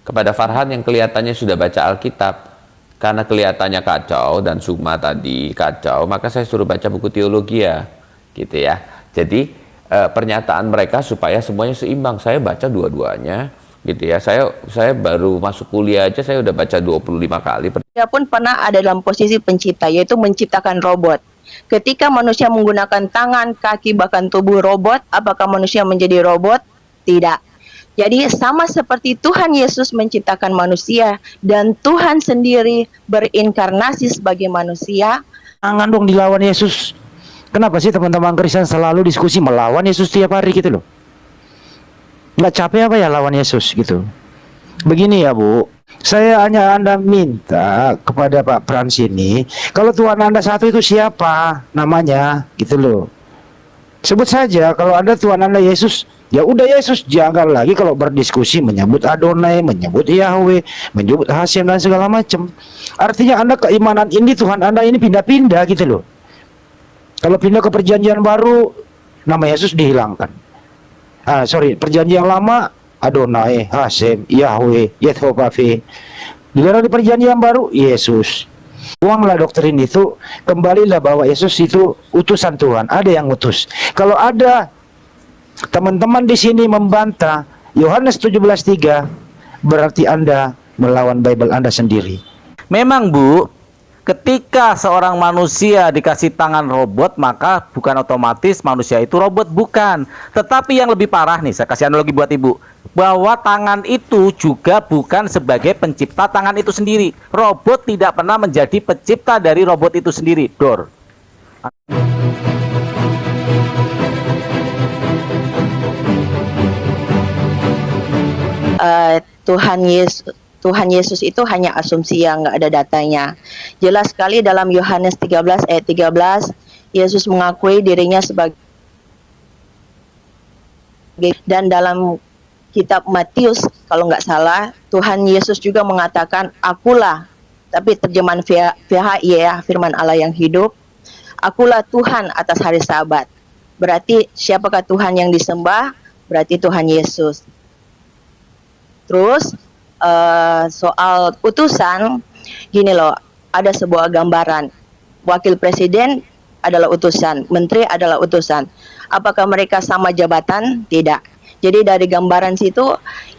Kepada Farhan yang kelihatannya sudah baca Alkitab, karena kelihatannya kacau dan Sukma tadi kacau, maka saya suruh baca buku teologi ya, gitu ya. Jadi pernyataan mereka supaya semuanya seimbang. Saya baca dua-duanya, gitu ya. Saya baru masuk kuliah aja saya udah baca 25 kali. Dia pun pernah ada dalam posisi pencipta, yaitu menciptakan robot. Ketika manusia menggunakan tangan, kaki, bahkan tubuh robot, apakah manusia menjadi robot? Tidak. Jadi sama seperti Tuhan Yesus menciptakan manusia dan Tuhan sendiri berinkarnasi sebagai manusia. Jangan dong dilawan Yesus. Kenapa sih teman-teman Kristen selalu diskusi melawan Yesus tiap hari gitu loh? Nggak capek apa ya lawan Yesus gitu? Begini ya Bu, saya hanya Anda minta kepada Pak Frans ini, kalau Tuhan Anda satu itu siapa namanya gitu loh. Sebut saja kalau Anda Tuhan Anda Yesus, ya udah Yesus. Jangan lagi kalau berdiskusi menyebut Adonai, menyebut Yahweh, menyebut Hashem dan segala macam. Artinya Anda keimanan ini Tuhan Anda ini pindah-pindah gitu loh. Kalau pindah ke perjanjian baru, nama Yesus dihilangkan. Perjanjian lama Adonai, Hashem, Yahweh, Yehovah. Di perjanjian baru Yesus. Buanglah doktrin itu, kembalilah bahwa Yesus itu utusan Tuhan, ada yang utus. Kalau ada teman-teman di sini membantah Yohanes 17:3, berarti Anda melawan Bible Anda sendiri. Memang Bu, ketika seorang manusia dikasih tangan robot, maka bukan otomatis manusia itu robot, bukan. Tetapi yang lebih parah nih, saya kasih analogi buat Ibu, bahwa tangan itu juga bukan sebagai pencipta tangan itu sendiri. Robot tidak pernah menjadi pencipta dari robot itu sendiri. Dor. Tuhan Yesus itu hanya asumsi yang nggak ada datanya. Jelas sekali dalam Yohanes 13 ayat 13, Yesus mengakui dirinya sebagai, dan dalam kitab Matius kalau nggak salah, Tuhan Yesus juga mengatakan akulah, tapi terjemahan VHI ya, firman Allah yang hidup, akulah Tuhan atas hari Sabat. Berarti siapakah Tuhan yang disembah? Berarti Tuhan Yesus. Terus soal utusan, gini loh, ada sebuah gambaran. Wakil presiden adalah utusan, menteri adalah utusan. Apakah mereka sama jabatan? Tidak. Jadi dari gambaran situ,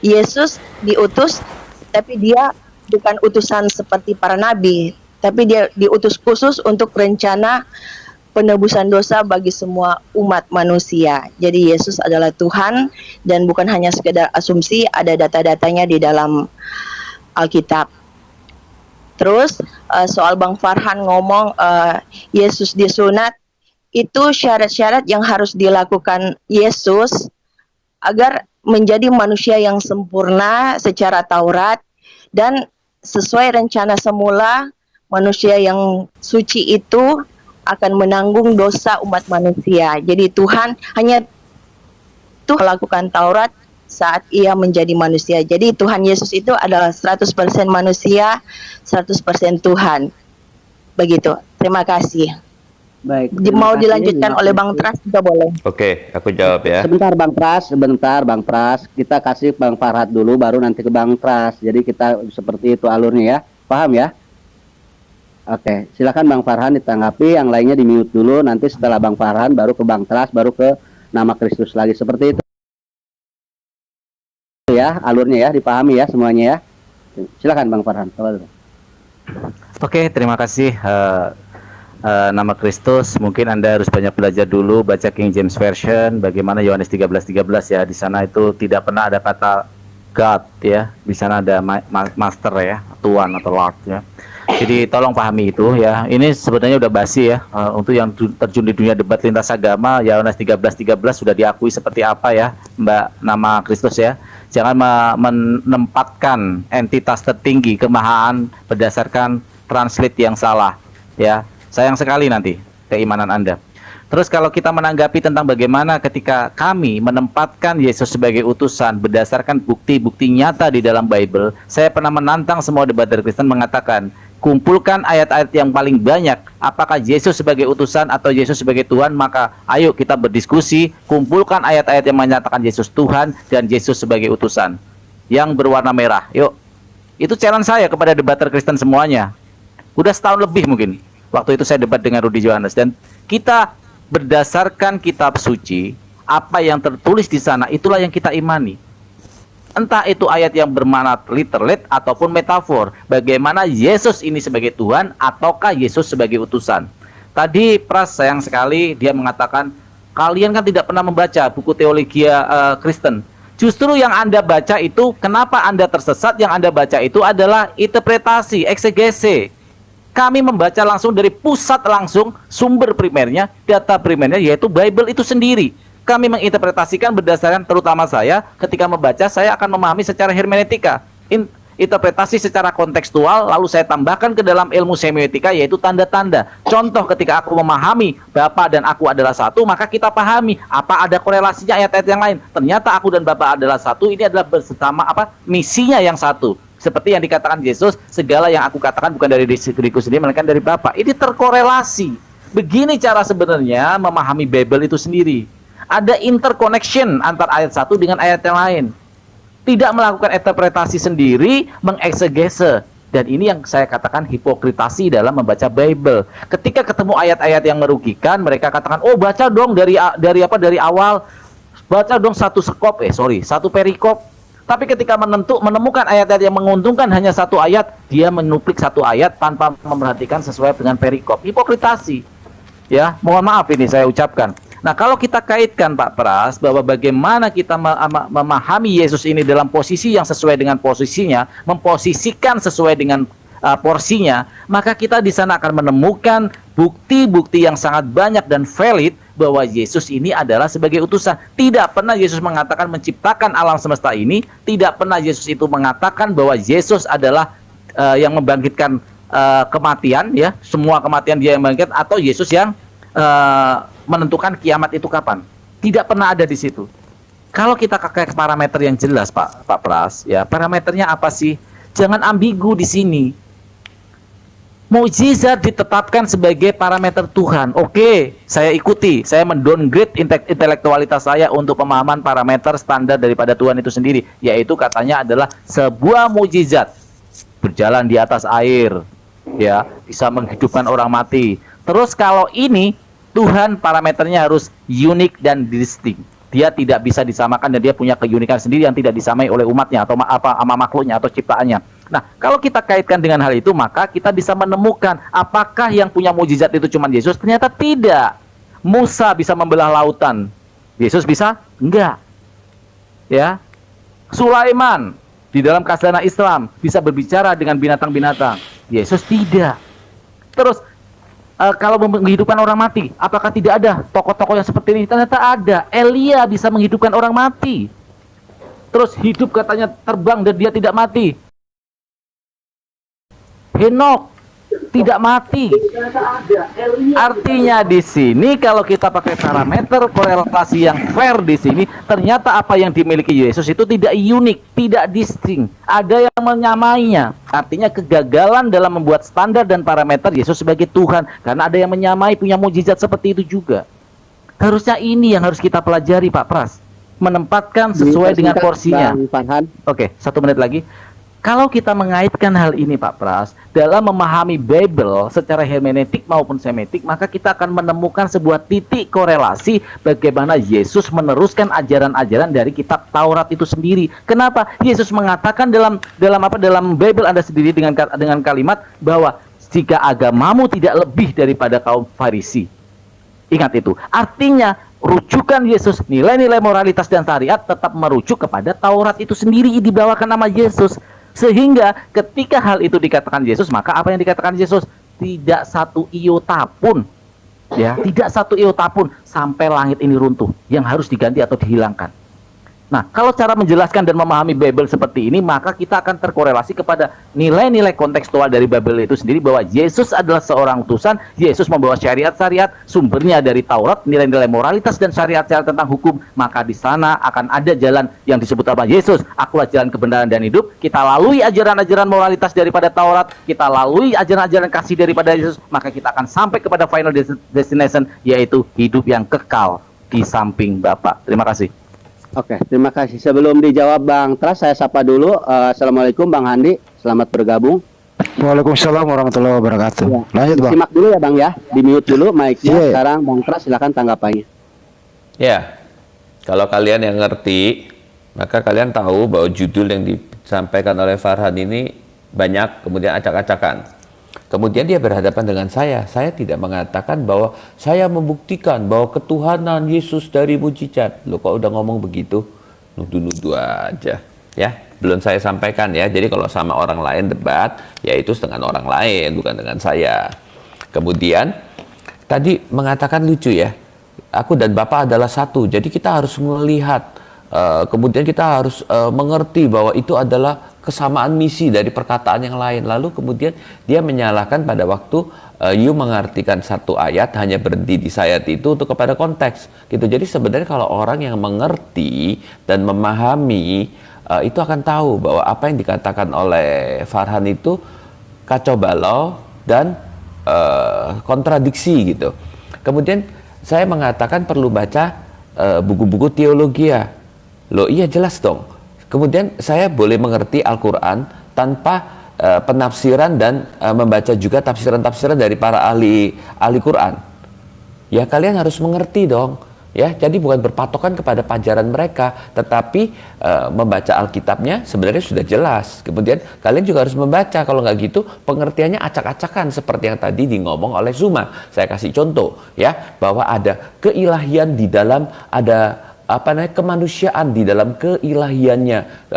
Yesus diutus, tapi dia bukan utusan seperti para nabi, tapi dia diutus khusus untuk rencana penebusan dosa bagi semua umat manusia. Jadi Yesus adalah Tuhan dan bukan hanya sekedar asumsi, ada data-datanya di dalam Alkitab. Terus soal Bang Farhan ngomong Yesus disunat, itu syarat-syarat yang harus dilakukan Yesus agar menjadi manusia yang sempurna secara Taurat dan sesuai rencana semula, manusia yang suci itu akan menanggung dosa umat manusia. Jadi Tuhan hanya Tuhan melakukan Taurat saat ia menjadi manusia. Jadi Tuhan Yesus itu adalah 100% manusia, 100% Tuhan. Begitu. Terima kasih. Baik. Mau dilanjutkan oleh Bang Pras juga boleh. Oke, aku jawab ya. Sebentar Bang Pras. Kita kasih Bang Farhat dulu, baru nanti ke Bang Pras. Jadi kita seperti itu alurnya ya. Paham ya? Oke, silakan Bang Farhan ditanggapi, yang lainnya di mute dulu, nanti setelah Bang Farhan baru ke Bang Pras, baru ke nama Kristus lagi, seperti itu ya alurnya ya, dipahami ya semuanya ya. Silakan Bang Farhan. Oke, terima kasih. Nama Kristus, mungkin Anda harus banyak belajar dulu, baca King James Version, bagaimana Yohanes 13:13 ya, di sana itu tidak pernah ada kata God ya, di sana ada master ya, Tuhan atau Lord ya. Jadi tolong pahami itu ya. Ini sebenarnya udah basi ya. Untuk yang terjun di dunia debat lintas agama, Yohanes 13:13 sudah diakui seperti apa ya, Mbak nama Kristus ya. Jangan menempatkan entitas tertinggi kemahaan berdasarkan translate yang salah ya. Sayang sekali nanti keimanan Anda. Terus kalau kita menanggapi tentang bagaimana ketika kami menempatkan Yesus sebagai utusan berdasarkan bukti-bukti nyata di dalam Bible, saya pernah menantang semua debater Kristen mengatakan, kumpulkan ayat-ayat yang paling banyak, apakah Yesus sebagai utusan atau Yesus sebagai Tuhan, maka ayo kita berdiskusi, kumpulkan ayat-ayat yang menyatakan Yesus Tuhan dan Yesus sebagai utusan. yang berwarna merah. Yuk, itu challenge saya kepada debater Kristen semuanya. Udah setahun lebih mungkin. Waktu itu saya debat dengan Rudy Johannes, dan kita berdasarkan kitab suci, apa yang tertulis di sana itulah yang kita imani. Entah itu ayat yang bermakna literal ataupun metafor. Bagaimana Yesus ini sebagai Tuhan ataukah Yesus sebagai utusan. Tadi Pras sayang sekali dia mengatakan, kalian kan tidak pernah membaca buku teologia Kristen. Justru yang Anda baca itu, kenapa Anda tersesat? Yang Anda baca itu adalah interpretasi, eksegese. Kami membaca langsung dari pusat langsung, sumber primernya, data primernya, yaitu Bible itu sendiri. Kami menginterpretasikan berdasarkan, terutama saya, ketika membaca, saya akan memahami secara hermeneutika. Interpretasi secara kontekstual, lalu saya tambahkan ke dalam ilmu semiotika, yaitu tanda-tanda. Contoh, ketika aku memahami Bapa dan aku adalah satu, maka kita pahami apa ada korelasinya ayat-ayat yang lain. Ternyata aku dan Bapa adalah satu, ini adalah bersama misinya yang satu. Seperti yang dikatakan Yesus, segala yang aku katakan bukan dari diriku sendiri, melainkan dari Bapa. Ini terkorelasi. Begini cara sebenarnya memahami Bible itu sendiri. Ada interconnection antar ayat satu dengan ayat yang lain. Tidak melakukan interpretasi sendiri, mengeksegese. Dan ini yang saya katakan hipokritasi dalam membaca Bible. Ketika ketemu ayat-ayat yang merugikan, mereka katakan, oh baca dong dari awal, baca dong satu perikop. Tapi ketika menemukan ayat-ayat yang menguntungkan hanya satu ayat, dia menuplik satu ayat tanpa memperhatikan sesuai dengan perikop. Hipokritasi. Ya, mohon maaf ini saya ucapkan. Nah, kalau kita kaitkan Pak Pras bahwa bagaimana kita memahami Yesus ini dalam posisi yang sesuai dengan posisinya, memposisikan sesuai dengan porsinya, maka kita di sana akan menemukan bukti-bukti yang sangat banyak dan valid bahwa Yesus ini adalah sebagai utusan. Tidak pernah Yesus mengatakan menciptakan alam semesta ini, tidak pernah Yesus itu mengatakan bahwa Yesus adalah yang membangkitkan kematian, ya, semua kematian dia yang membangkitkan, atau Yesus yang menentukan kiamat itu kapan. Tidak pernah ada di situ. Kalau kita pakai parameter yang jelas, Pak Pras, ya, parameternya apa sih? Jangan ambigu di sini. Mukjizat ditetapkan sebagai parameter Tuhan. Oke, saya ikuti. Saya mendowngrade intelektualitas saya untuk pemahaman parameter standar daripada Tuhan itu sendiri, yaitu katanya adalah sebuah mukjizat berjalan di atas air, ya, bisa menghidupkan orang mati. Terus kalau ini Tuhan parameternya harus unik dan distinct. Dia tidak bisa disamakan dan dia punya keunikan sendiri yang tidak disamai oleh umatnya atau sama makhluknya atau ciptaannya. Nah, kalau kita kaitkan dengan hal itu, maka kita bisa menemukan apakah yang punya mukjizat itu cuma Yesus? Ternyata tidak. Musa bisa membelah lautan. Yesus bisa? Enggak. Ya. Sulaiman di dalam khazanah Islam bisa berbicara dengan binatang-binatang. Yesus tidak. Terus kalau menghidupkan orang mati, apakah tidak ada tokoh-tokoh yang seperti ini? Ternyata ada. Elia bisa menghidupkan orang mati. Terus hidup katanya terbang dan dia tidak mati. Henok tidak mati. Artinya di sini kalau kita pakai parameter korelasi yang fair di sini, ternyata apa yang dimiliki Yesus itu tidak unik, tidak distinct. Ada yang menyamainya. Artinya kegagalan dalam membuat standar dan parameter Yesus sebagai Tuhan, karena ada yang menyamai, punya mukjizat seperti itu juga. Harusnya ini yang harus kita pelajari, Pak Pras. Menempatkan sesuai dengan porsinya. Oke, 1 menit lagi. Kalau kita mengaitkan hal ini, Pak Pras, dalam memahami Bible secara hermeneutik maupun semetik, maka kita akan menemukan sebuah titik korelasi bagaimana Yesus meneruskan ajaran-ajaran dari kitab Taurat itu sendiri. Kenapa? Yesus mengatakan dalam Bible Anda sendiri dengan kalimat bahwa jika agamamu tidak lebih daripada kaum Farisi. Ingat itu. Artinya rujukan Yesus, nilai-nilai moralitas dan syariat tetap merujuk kepada Taurat itu sendiri, dibawakan nama Yesus. Sehingga ketika hal itu dikatakan Yesus, maka apa yang dikatakan Yesus? Tidak satu iota pun, ya, tidak satu iota pun sampai langit ini runtuh yang harus diganti atau dihilangkan. Nah, kalau cara menjelaskan dan memahami Bible seperti ini, maka kita akan terkorelasi kepada nilai-nilai kontekstual dari Bible itu sendiri, bahwa Yesus adalah seorang utusan. Yesus membawa syariat-syariat, sumbernya dari Taurat, nilai-nilai moralitas dan syariat-syariat tentang hukum. Maka di sana akan ada jalan yang disebut apa? Yesus, akulah jalan kebenaran dan hidup. Kita lalui ajaran-ajaran moralitas daripada Taurat, kita lalui ajaran-ajaran kasih daripada Yesus, maka kita akan sampai kepada final destination, yaitu hidup yang kekal di samping Bapa. Terima kasih. Oke, terima kasih. Sebelum dijawab Bang Pras, saya sapa dulu. Assalamualaikum Bang Handi, selamat bergabung. Waalaikumsalam warahmatullahi wabarakatuh. Ya. Lanjut Bang. Simak dulu ya Bang ya, di mute dulu mic-nya. Iya. Sekarang Bang Pras silakan tanggapannya. Ya, kalau kalian yang ngerti, maka kalian tahu bahwa judul yang disampaikan oleh Farhan ini banyak, kemudian acak-acakan. Kemudian dia berhadapan dengan saya tidak mengatakan bahwa saya membuktikan bahwa ketuhanan Yesus dari mujizat. Loh, kok udah ngomong begitu? Nuduh-nuduh aja. Ya, belum saya sampaikan ya. Jadi kalau sama orang lain debat, ya itu dengan orang lain, bukan dengan saya. Kemudian, tadi mengatakan lucu ya, aku dan Bapak adalah satu. Jadi kita harus melihat, kemudian kita harus mengerti bahwa itu adalah kesamaan misi dari perkataan yang lain. Lalu kemudian dia menyalahkan pada waktu you mengartikan satu ayat hanya berhenti di ayat itu untuk kepada konteks gitu. Jadi sebenarnya kalau orang yang mengerti dan memahami itu akan tahu bahwa apa yang dikatakan oleh Farhan itu kacau balau dan kontradiksi gitu. Kemudian saya mengatakan perlu baca buku-buku teologi ya. Loh iya jelas dong. Kemudian saya boleh mengerti Al-Quran tanpa penafsiran dan membaca juga tafsiran-tafsiran dari para ahli Quran. Ya kalian harus mengerti dong. Ya, jadi bukan berpatokan kepada pelajaran mereka, tetapi membaca Alkitabnya sebenarnya sudah jelas. Kemudian kalian juga harus membaca, kalau nggak gitu pengertiannya acak-acakan seperti yang tadi ngomong oleh Zuma. Saya kasih contoh ya, bahwa ada keilahian di dalam, ada kemanusiaan di dalam keilahiannya.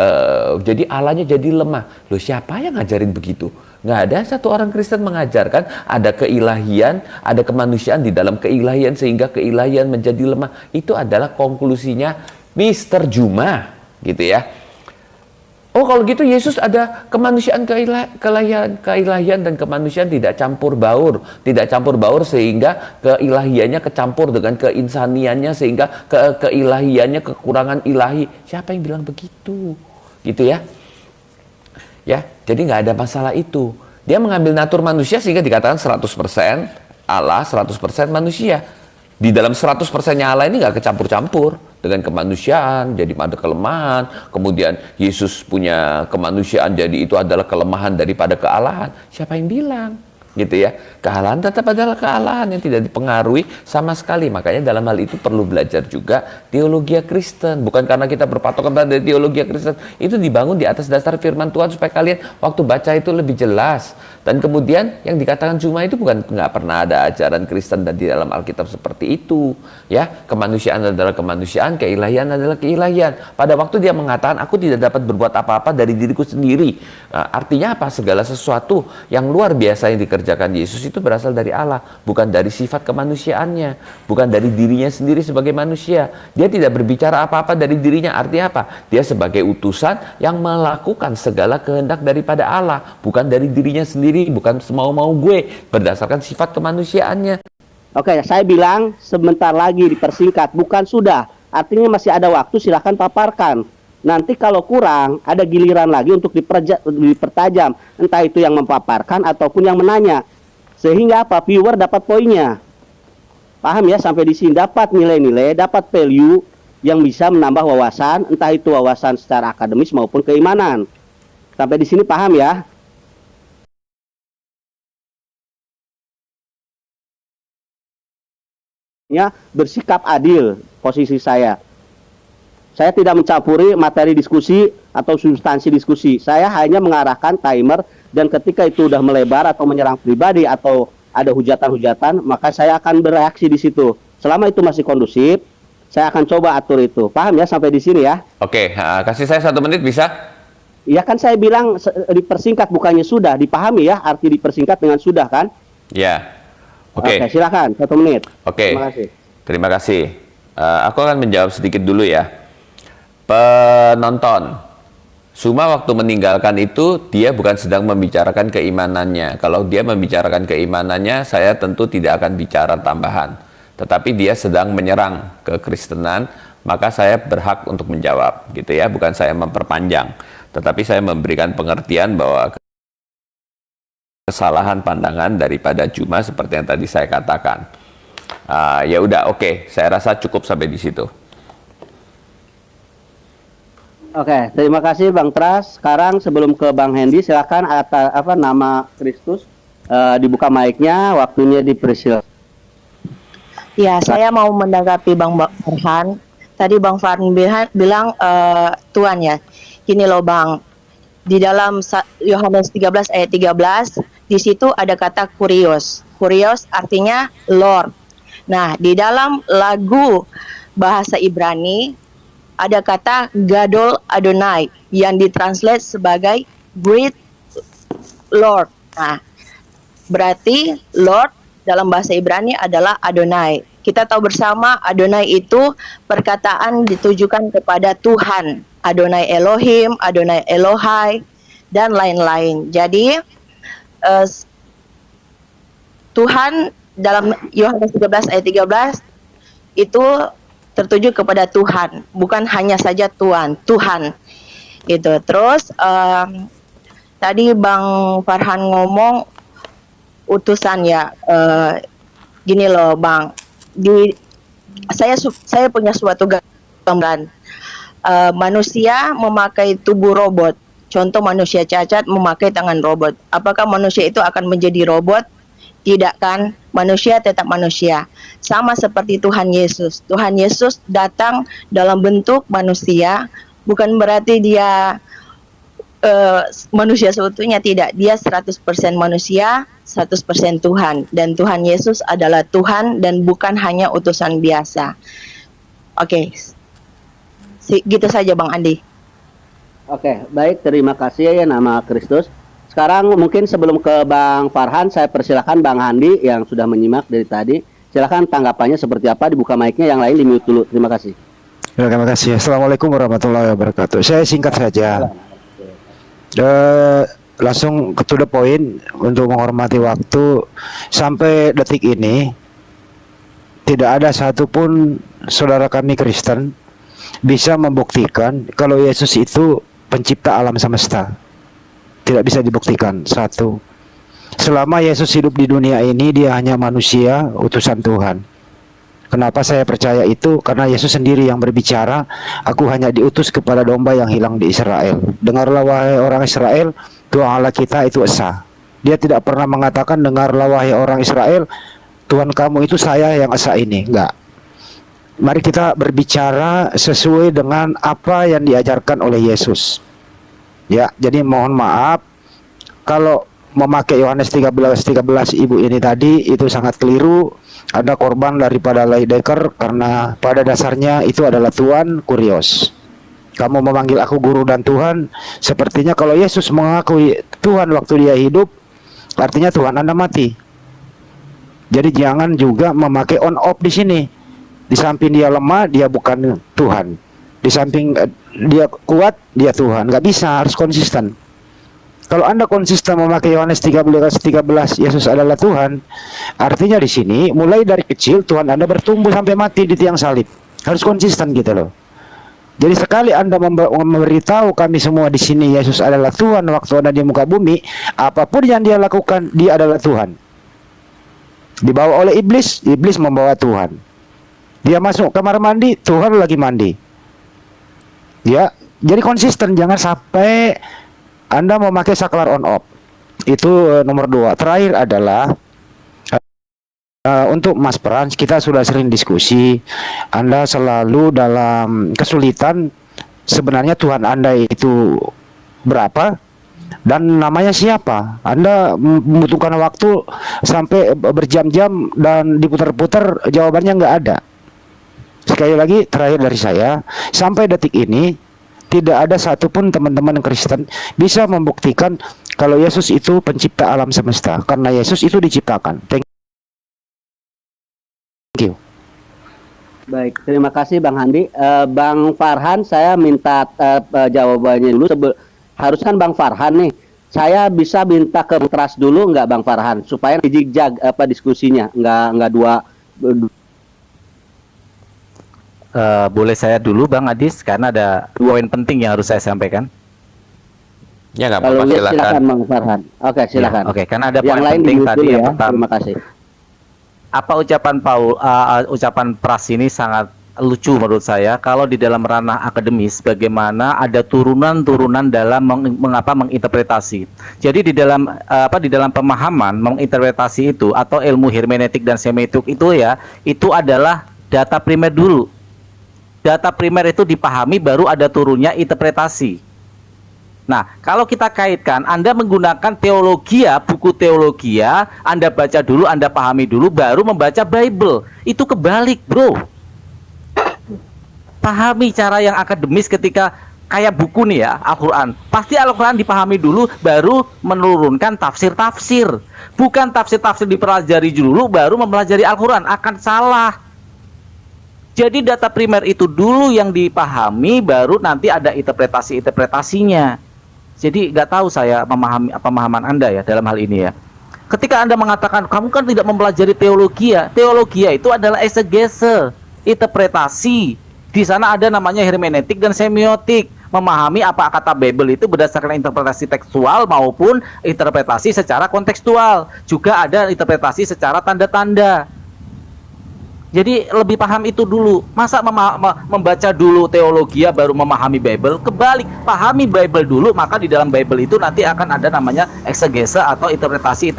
Jadi Allahnya jadi lemah. Loh, siapa yang ngajarin begitu? Nggak ada satu orang Kristen mengajarkan ada keilahian, ada kemanusiaan di dalam keilahian sehingga keilahian menjadi lemah. Itu adalah konklusinya Mr. Juma, gitu ya. Oh, kalau gitu Yesus ada kemanusiaan, keilahian dan kemanusiaan tidak campur baur sehingga keilahiannya kecampur dengan keinsaniannya sehingga keilahiannya kekurangan ilahi. Siapa yang bilang begitu? Gitu ya. Ya, jadi nggak ada masalah itu. Dia mengambil natur manusia sehingga dikatakan 100% Allah, 100% manusia. Di dalam 100%-nya Allah ini nggak kecampur-campur dengan kemanusiaan, jadi ada kelemahan. Kemudian Yesus punya kemanusiaan, jadi itu adalah kelemahan daripada kealahan. Siapa yang bilang? Gitu ya. Kealahan tetap adalah kealahan yang tidak dipengaruhi sama sekali. Makanya dalam hal itu perlu belajar juga teologi Kristen. Bukan karena kita berpatokan pada teologi Kristen, itu dibangun di atas dasar firman Tuhan supaya kalian waktu baca itu lebih jelas. Dan kemudian yang dikatakan Juma itu bukan nggak pernah ada ajaran Kristen dan di dalam Alkitab seperti itu. Ya, kemanusiaan adalah kemanusiaan, keilahian adalah keilahian. Pada waktu dia mengatakan aku tidak dapat berbuat apa-apa dari diriku sendiri. Artinya apa? Segala sesuatu yang luar biasa yang dikerjakan Yesus itu berasal dari Allah, bukan dari sifat kemanusiaannya, bukan dari dirinya sendiri sebagai manusia. Dia tidak berbicara apa-apa dari dirinya. Artinya apa? Dia sebagai utusan yang melakukan segala kehendak daripada Allah, bukan dari dirinya sendiri, bukan semau-mau gue, berdasarkan sifat kemanusiaannya. Oke, saya bilang sebentar lagi dipersingkat, bukan sudah. Artinya masih ada waktu, silahkan paparkan. Nanti kalau kurang, ada giliran lagi untuk dipertajam. Entah itu yang mempaparkan ataupun yang menanya. Sehingga apa? Viewer dapat poinnya. Paham ya? Sampai di sini dapat nilai-nilai, dapat value yang bisa menambah wawasan, entah itu wawasan secara akademis maupun keimanan. Sampai di sini paham ya? Bersikap adil posisi saya. Saya tidak mencampuri materi diskusi atau substansi diskusi. Saya hanya mengarahkan timer dan ketika itu sudah melebar atau menyerang pribadi atau ada hujatan-hujatan, maka saya akan bereaksi di situ. Selama itu masih kondusif, saya akan coba atur itu. Paham ya sampai di sini ya? Oke, kasih saya 1 menit bisa? Ya kan saya bilang dipersingkat bukannya sudah. Dipahami ya arti dipersingkat dengan sudah kan? Ya. Oke, silakan 1 menit. Oke. Terima kasih. Terima kasih. Aku akan menjawab sedikit dulu ya. Penonton, Suma waktu meninggalkan itu dia bukan sedang membicarakan keimanannya. Kalau dia membicarakan keimanannya, saya tentu tidak akan bicara tambahan. Tetapi dia sedang menyerang kekristenan, maka saya berhak untuk menjawab, gitu ya. Bukan saya memperpanjang, tetapi saya memberikan pengertian bahwa kesalahan pandangan daripada Juma seperti yang tadi saya katakan. Ya udah, oke. Saya rasa cukup sampai di situ. Oke, terima kasih Bang Pras. Sekarang sebelum ke Bang Hendy, silakan nama Kristus dibuka mic-nya, waktunya dipersilakan. Ya, saya mau menanggapi Bang Farhan. Tadi Bang Farhan bilang Tuhan ya. Gini loh Bang, di dalam Yohanes 13 ayat 13, di situ ada kata kurios. Kurios artinya Lord. Nah, di dalam lagu bahasa Ibrani ada kata Gadol Adonai yang ditranslate sebagai Great Lord. Nah, berarti Lord dalam bahasa Ibrani adalah Adonai. Kita tahu bersama Adonai itu perkataan ditujukan kepada Tuhan. Adonai Elohim, Adonai Elohai, dan lain-lain. Jadi Tuhan dalam Yohanes 13 ayat 13 itu tertuju kepada Tuhan, bukan hanya saja Tuhan. Itu. Terus tadi Bang Farhan ngomong utusan ya. Gini loh Bang, saya punya suatu gambaran. Manusia memakai tubuh robot. Contoh manusia cacat memakai tangan robot. Apakah manusia itu akan menjadi robot? Tidak kan? Manusia tetap manusia. Sama seperti Tuhan Yesus. Tuhan Yesus datang dalam bentuk manusia, bukan berarti dia manusia seutuhnya, tidak. Dia 100% manusia, 100% Tuhan. Dan Tuhan Yesus adalah Tuhan dan bukan hanya utusan biasa. Oke. Gitu saja Bang Andi. Oke, baik, terima kasih ya nama Kristus. Sekarang mungkin sebelum ke Bang Farhan, saya persilakan Bang Handi yang sudah menyimak dari tadi. Silakan tanggapannya seperti apa, dibuka mic-nya, yang lain di-mute dulu. Terima kasih. Ya, terima kasih. Assalamualaikum warahmatullahi wabarakatuh. Saya singkat saja. Langsung ke to the point untuk menghormati waktu. Sampai detik ini tidak ada satupun saudara kami Kristen bisa membuktikan kalau Yesus itu pencipta alam semesta. Tidak bisa dibuktikan. Satu, selama Yesus hidup di dunia ini, dia hanya manusia, utusan Tuhan. Kenapa saya percaya itu? Karena Yesus sendiri yang berbicara, aku hanya diutus kepada domba yang hilang di Israel. Dengarlah wahai orang Israel, Tuhan Allah kita itu esa. Dia tidak pernah mengatakan, dengarlah wahai orang Israel, Tuhan kamu itu saya yang esa ini. Enggak. Mari kita berbicara sesuai dengan apa yang diajarkan oleh Yesus. Ya, jadi mohon maaf kalau memakai Yohanes 13 ibu ini tadi itu sangat keliru. Ada korban daripada Laideker karena pada dasarnya itu adalah Tuhan kurios. Kamu memanggil aku guru dan Tuhan, sepertinya kalau Yesus mengakui Tuhan waktu dia hidup, artinya Tuhan Anda mati. Jadi jangan juga memakai on off di sini. Di samping dia lemah, dia bukan Tuhan. Di samping dia kuat, dia Tuhan. Nggak bisa, harus konsisten. Kalau Anda konsisten memakai Yohanes 13, Yesus adalah Tuhan, artinya di sini mulai dari kecil Tuhan Anda bertumbuh sampai mati di tiang salib. Harus konsisten gitu loh. Jadi sekali Anda memberitahu kami semua di sini Yesus adalah Tuhan waktu Anda di muka bumi, apapun yang dia lakukan, dia adalah Tuhan. Dibawa oleh iblis, iblis membawa Tuhan. Dia masuk kamar mandi, Tuhan lagi mandi. Ya, jadi konsisten, jangan sampai Anda memakai saklar on off. Itu nomor 2. Terakhir adalah untuk Mas Frans, kita sudah sering diskusi. Anda selalu dalam kesulitan. Sebenarnya Tuhan Anda itu berapa dan namanya siapa? Anda membutuhkan waktu sampai berjam-jam dan diputar-putar, jawabannya nggak ada. Sekali lagi, terakhir dari saya, sampai detik ini tidak ada satupun teman-teman Kristen bisa membuktikan kalau Yesus itu pencipta alam semesta, karena Yesus itu diciptakan. Thank you. Baik, terima kasih Bang Handi. Bang Farhan, saya minta jawabannya dulu. Harus kan Bang Farhan nih. Saya bisa minta ke Pras dulu nggak Bang Farhan, supaya dijig-jag diskusinya, nggak dua. Boleh saya dulu Bang Adis, karena ada poin penting yang harus saya sampakan. Ya nggak Kalau apa-apa, silakan. Silakan Bang Farhan. Oke, silakan. Ya, oke, karena ada yang poin lain penting tadi ya. yang pertama. Terima kasih. Apa ucapan ucapan Pras ini sangat lucu menurut saya kalau di dalam ranah akademis bagaimana ada turunan-turunan dalam menginterpretasi. Jadi di dalam pemahaman menginterpretasi itu atau ilmu hermeneutik dan semiotik itu ya, itu adalah data primer dulu. Data primer itu dipahami baru ada turunnya interpretasi. Nah, kalau kita kaitkan, Anda menggunakan teologia, buku teologia, Anda baca dulu, Anda pahami dulu, baru membaca Bible. Itu kebalik, bro. Pahami cara yang akademis ketika kayak buku nih ya, Al-Quran. Pasti Al-Quran dipahami dulu, baru menurunkan tafsir-tafsir. Bukan tafsir-tafsir dipelajari dulu, baru mempelajari Al-Quran. Akan salah. Jadi data primer itu dulu yang dipahami, baru nanti ada interpretasi-interpretasinya. Jadi nggak tahu saya memahami pemahaman Anda ya dalam hal ini ya. Ketika Anda mengatakan kamu kan tidak mempelajari teologi itu adalah eksegese, interpretasi. Di sana ada namanya hermeneutik dan semiotik, memahami apa kata Bible itu berdasarkan interpretasi tekstual maupun interpretasi secara kontekstual. Juga ada interpretasi secara tanda-tanda. Jadi lebih paham itu dulu. Masa membaca dulu teologi baru memahami Bible? Kebalik, pahami Bible dulu, maka di dalam Bible itu nanti akan ada namanya eksegese atau interpretasi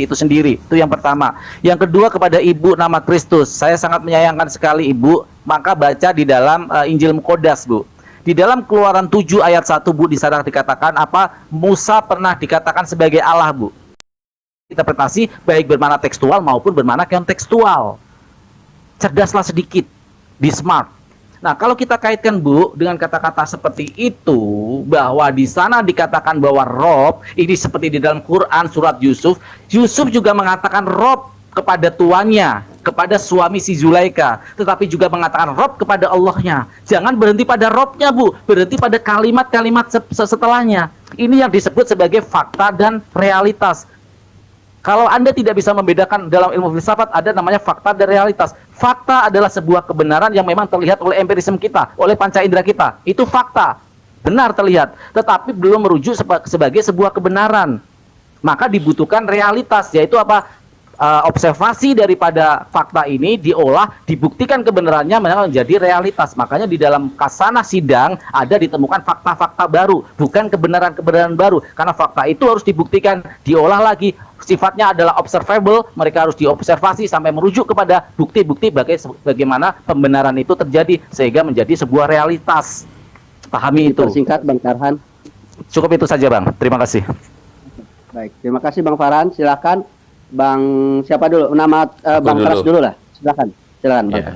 itu sendiri. Itu yang pertama. Yang kedua, kepada Ibu nama Kristus, saya sangat menyayangkan sekali Ibu, maka baca di dalam Injil Muqaddas, Bu. Di dalam Keluaran 7 ayat 1, Bu, di sana dikatakan apa? Musa pernah dikatakan sebagai Allah, Bu. Interpretasi baik bermakna tekstual maupun bermakna kontekstual. Cerdaslah sedikit, be smart. Nah, kalau kita kaitkan, Bu, dengan kata-kata seperti itu, bahwa di sana dikatakan bahwa Rob, ini seperti di dalam Quran surat Yusuf, Yusuf juga mengatakan Rob kepada tuannya, kepada suami si Zulaika, tetapi juga mengatakan Rob kepada Allahnya. Jangan berhenti pada Robnya, Bu, berhenti pada kalimat-kalimat setelahnya. Ini yang disebut sebagai fakta dan realitas. Kalau Anda tidak bisa membedakan dalam ilmu filsafat, ada namanya fakta dan realitas. Fakta adalah sebuah kebenaran yang memang terlihat oleh empirisme kita, oleh panca indera kita. Itu fakta, benar terlihat, tetapi belum merujuk sebagai sebuah kebenaran. Maka dibutuhkan realitas, yaitu apa? Observasi daripada fakta ini diolah, dibuktikan kebenarannya menjadi realitas. Makanya di dalam kasanah sidang ada ditemukan fakta-fakta baru, bukan kebenaran-kebenaran baru. Karena fakta itu harus dibuktikan, diolah lagi. Sifatnya adalah observable, mereka harus diobservasi sampai merujuk kepada bukti-bukti bagaimana pembenaran itu terjadi sehingga menjadi sebuah realitas. Pahami itu. Singkat, Bang Farhan. Cukup itu saja, Bang. Terima kasih. Baik, terima kasih Bang Farhan. Silakan Bang siapa dulu? Nama Bang Pras dulu lah. Silakan Bang. Ya.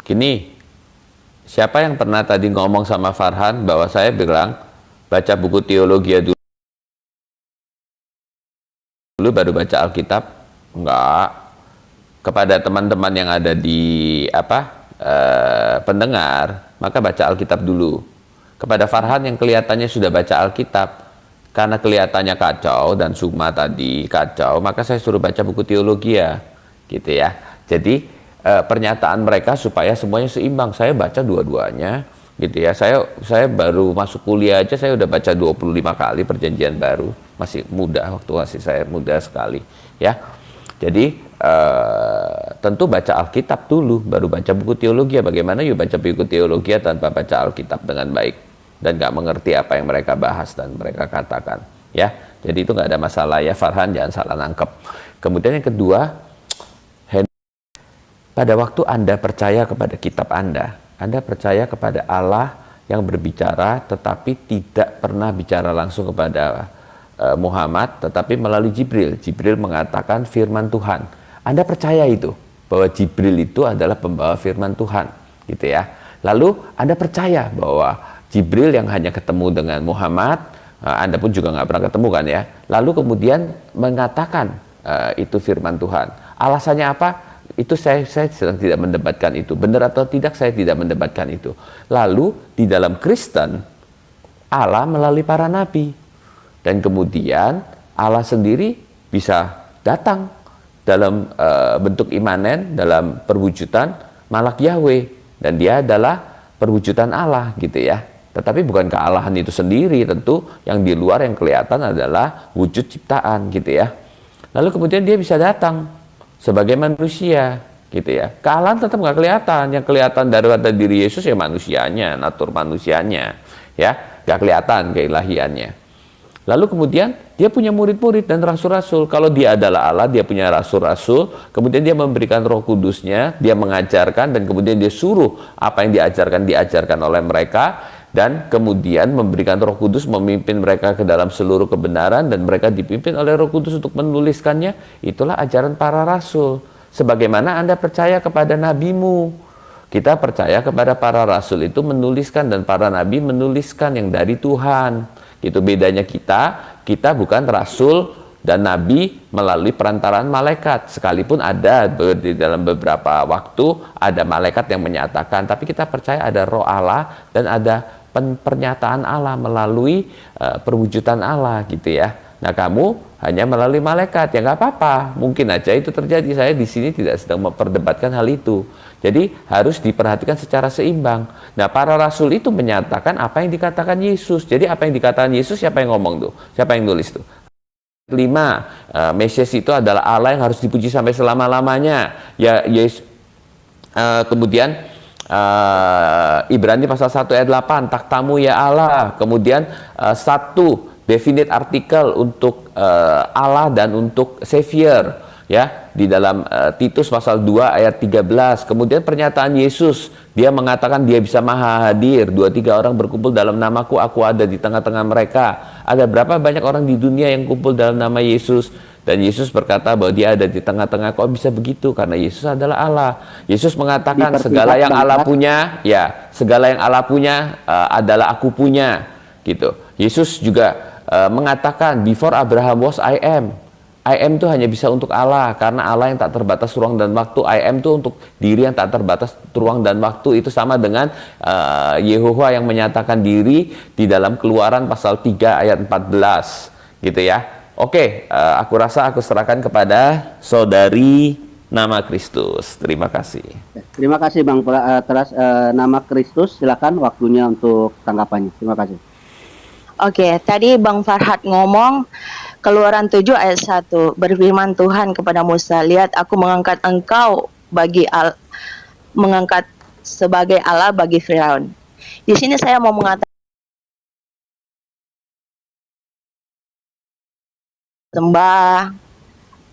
Gini, siapa yang pernah tadi ngomong sama Farhan bahwa saya bilang baca buku teologi dulu baru baca Alkitab? Enggak. Kepada teman-teman yang ada di pendengar, maka baca Alkitab dulu. Kepada Farhan yang kelihatannya sudah baca Alkitab, karena kelihatannya kacau dan Sukma tadi kacau, maka saya suruh baca buku teologi ya, gitu ya. Jadi pernyataan mereka supaya semuanya seimbang. Saya baca dua-duanya, gitu ya. Saya baru masuk kuliah aja saya udah baca 25 kali Perjanjian Baru. Masih muda, waktu saya muda sekali, ya. Jadi tentu baca Alkitab dulu, baru baca buku teologi. Bagaimana yuk baca buku teologi tanpa baca Alkitab dengan baik dan nggak mengerti apa yang mereka bahas dan mereka katakan, ya. Jadi itu nggak ada masalah ya, Farhan, jangan salah nangkep. Kemudian yang kedua, pada waktu Anda percaya kepada kitab Anda percaya kepada Allah yang berbicara tetapi tidak pernah bicara langsung kepada Muhammad, tetapi melalui Jibril. Jibril mengatakan firman Tuhan. Anda percaya itu, bahwa Jibril itu adalah pembawa firman Tuhan, gitu ya. Lalu Anda percaya bahwa Jibril yang hanya ketemu dengan Muhammad, Anda pun juga nggak pernah ketemu kan ya. Lalu kemudian mengatakan itu firman Tuhan. Alasannya apa? Itu saya sedang tidak mendebatkan itu. Benar atau tidak, saya tidak mendebatkan itu. Lalu di dalam Kristen, Allah melalui para nabi. Dan kemudian Allah sendiri bisa datang dalam bentuk imanen, dalam perwujudan Malak Yahweh. Dan dia adalah perwujudan Allah, gitu ya. Tetapi bukan kealahan itu sendiri, tentu yang di luar yang kelihatan adalah wujud ciptaan, gitu ya. Lalu kemudian dia bisa datang sebagai manusia, gitu ya. Kealahan tetap nggak kelihatan. Yang kelihatan daripada diri Yesus ya manusianya, natur manusianya, ya nggak kelihatan keilahiannya. Lalu kemudian dia punya murid-murid dan rasul-rasul. Kalau dia adalah Allah, dia punya rasul-rasul. Kemudian dia memberikan Roh Kudusnya, dia mengajarkan, dan kemudian dia suruh apa yang diajarkan oleh mereka. Dan kemudian memberikan Roh Kudus memimpin mereka ke dalam seluruh kebenaran, dan mereka dipimpin oleh Roh Kudus untuk menuliskannya. Itulah ajaran para rasul. Sebagaimana Anda percaya kepada nabimu, kita percaya kepada para rasul itu menuliskan, dan para nabi menuliskan yang dari Tuhan. Itu bedanya kita bukan rasul dan nabi melalui perantaraan malaikat. Sekalipun ada di dalam beberapa waktu ada malaikat yang menyatakan, tapi kita percaya ada Roh Allah dan ada pernyataan Allah melalui perwujudan Allah gitu ya. Nah, kamu hanya melalui malaikat, ya nggak apa-apa. Mungkin aja itu terjadi. Saya di sini tidak sedang memperdebatkan hal itu. Jadi harus diperhatikan secara seimbang. Nah, para rasul itu menyatakan apa yang dikatakan Yesus. Jadi apa yang dikatakan Yesus, siapa yang ngomong tuh? Siapa yang nulis tuh? 5, Mesias itu adalah Allah yang harus dipuji sampai selama-lamanya. Ya, Yesus. Kemudian Ibrani pasal 1 ayat 8, takhtamu ya Allah. Kemudian satu definite artikel untuk Allah dan untuk Savior, ya, di dalam Titus pasal 2 ayat 13. Kemudian pernyataan Yesus, dia mengatakan dia bisa maha hadir. 2-3 orang berkumpul dalam namaku, aku ada di tengah-tengah mereka. Ada berapa banyak orang di dunia yang kumpul dalam nama Yesus? Dan Yesus berkata bahwa dia ada di tengah-tengah. Kok bisa begitu? Karena Yesus adalah Allah. Yesus mengatakan segala yang Allah punya, ya, segala yang Allah punya adalah aku punya, gitu. Yesus juga mengatakan before Abraham was I am. I am itu hanya bisa untuk Allah, karena Allah yang tak terbatas ruang dan waktu. I am itu untuk diri yang tak terbatas ruang dan waktu. Itu sama dengan Yehowa yang menyatakan diri di dalam Keluaran pasal 3 ayat 14, gitu ya. Oke, aku rasa aku serahkan kepada saudari Nama Kristus. Terima kasih. Terima kasih Bang Teras. Nama Kristus, silakan waktunya untuk tanggapannya. Terima kasih. Oke, tadi Bang Farhad ngomong Keluaran 7 ayat 1, berfirman Tuhan kepada Musa, lihat aku mengangkat engkau mengangkat sebagai Allah bagi Firaun. Di sini saya mau mengatakan sembah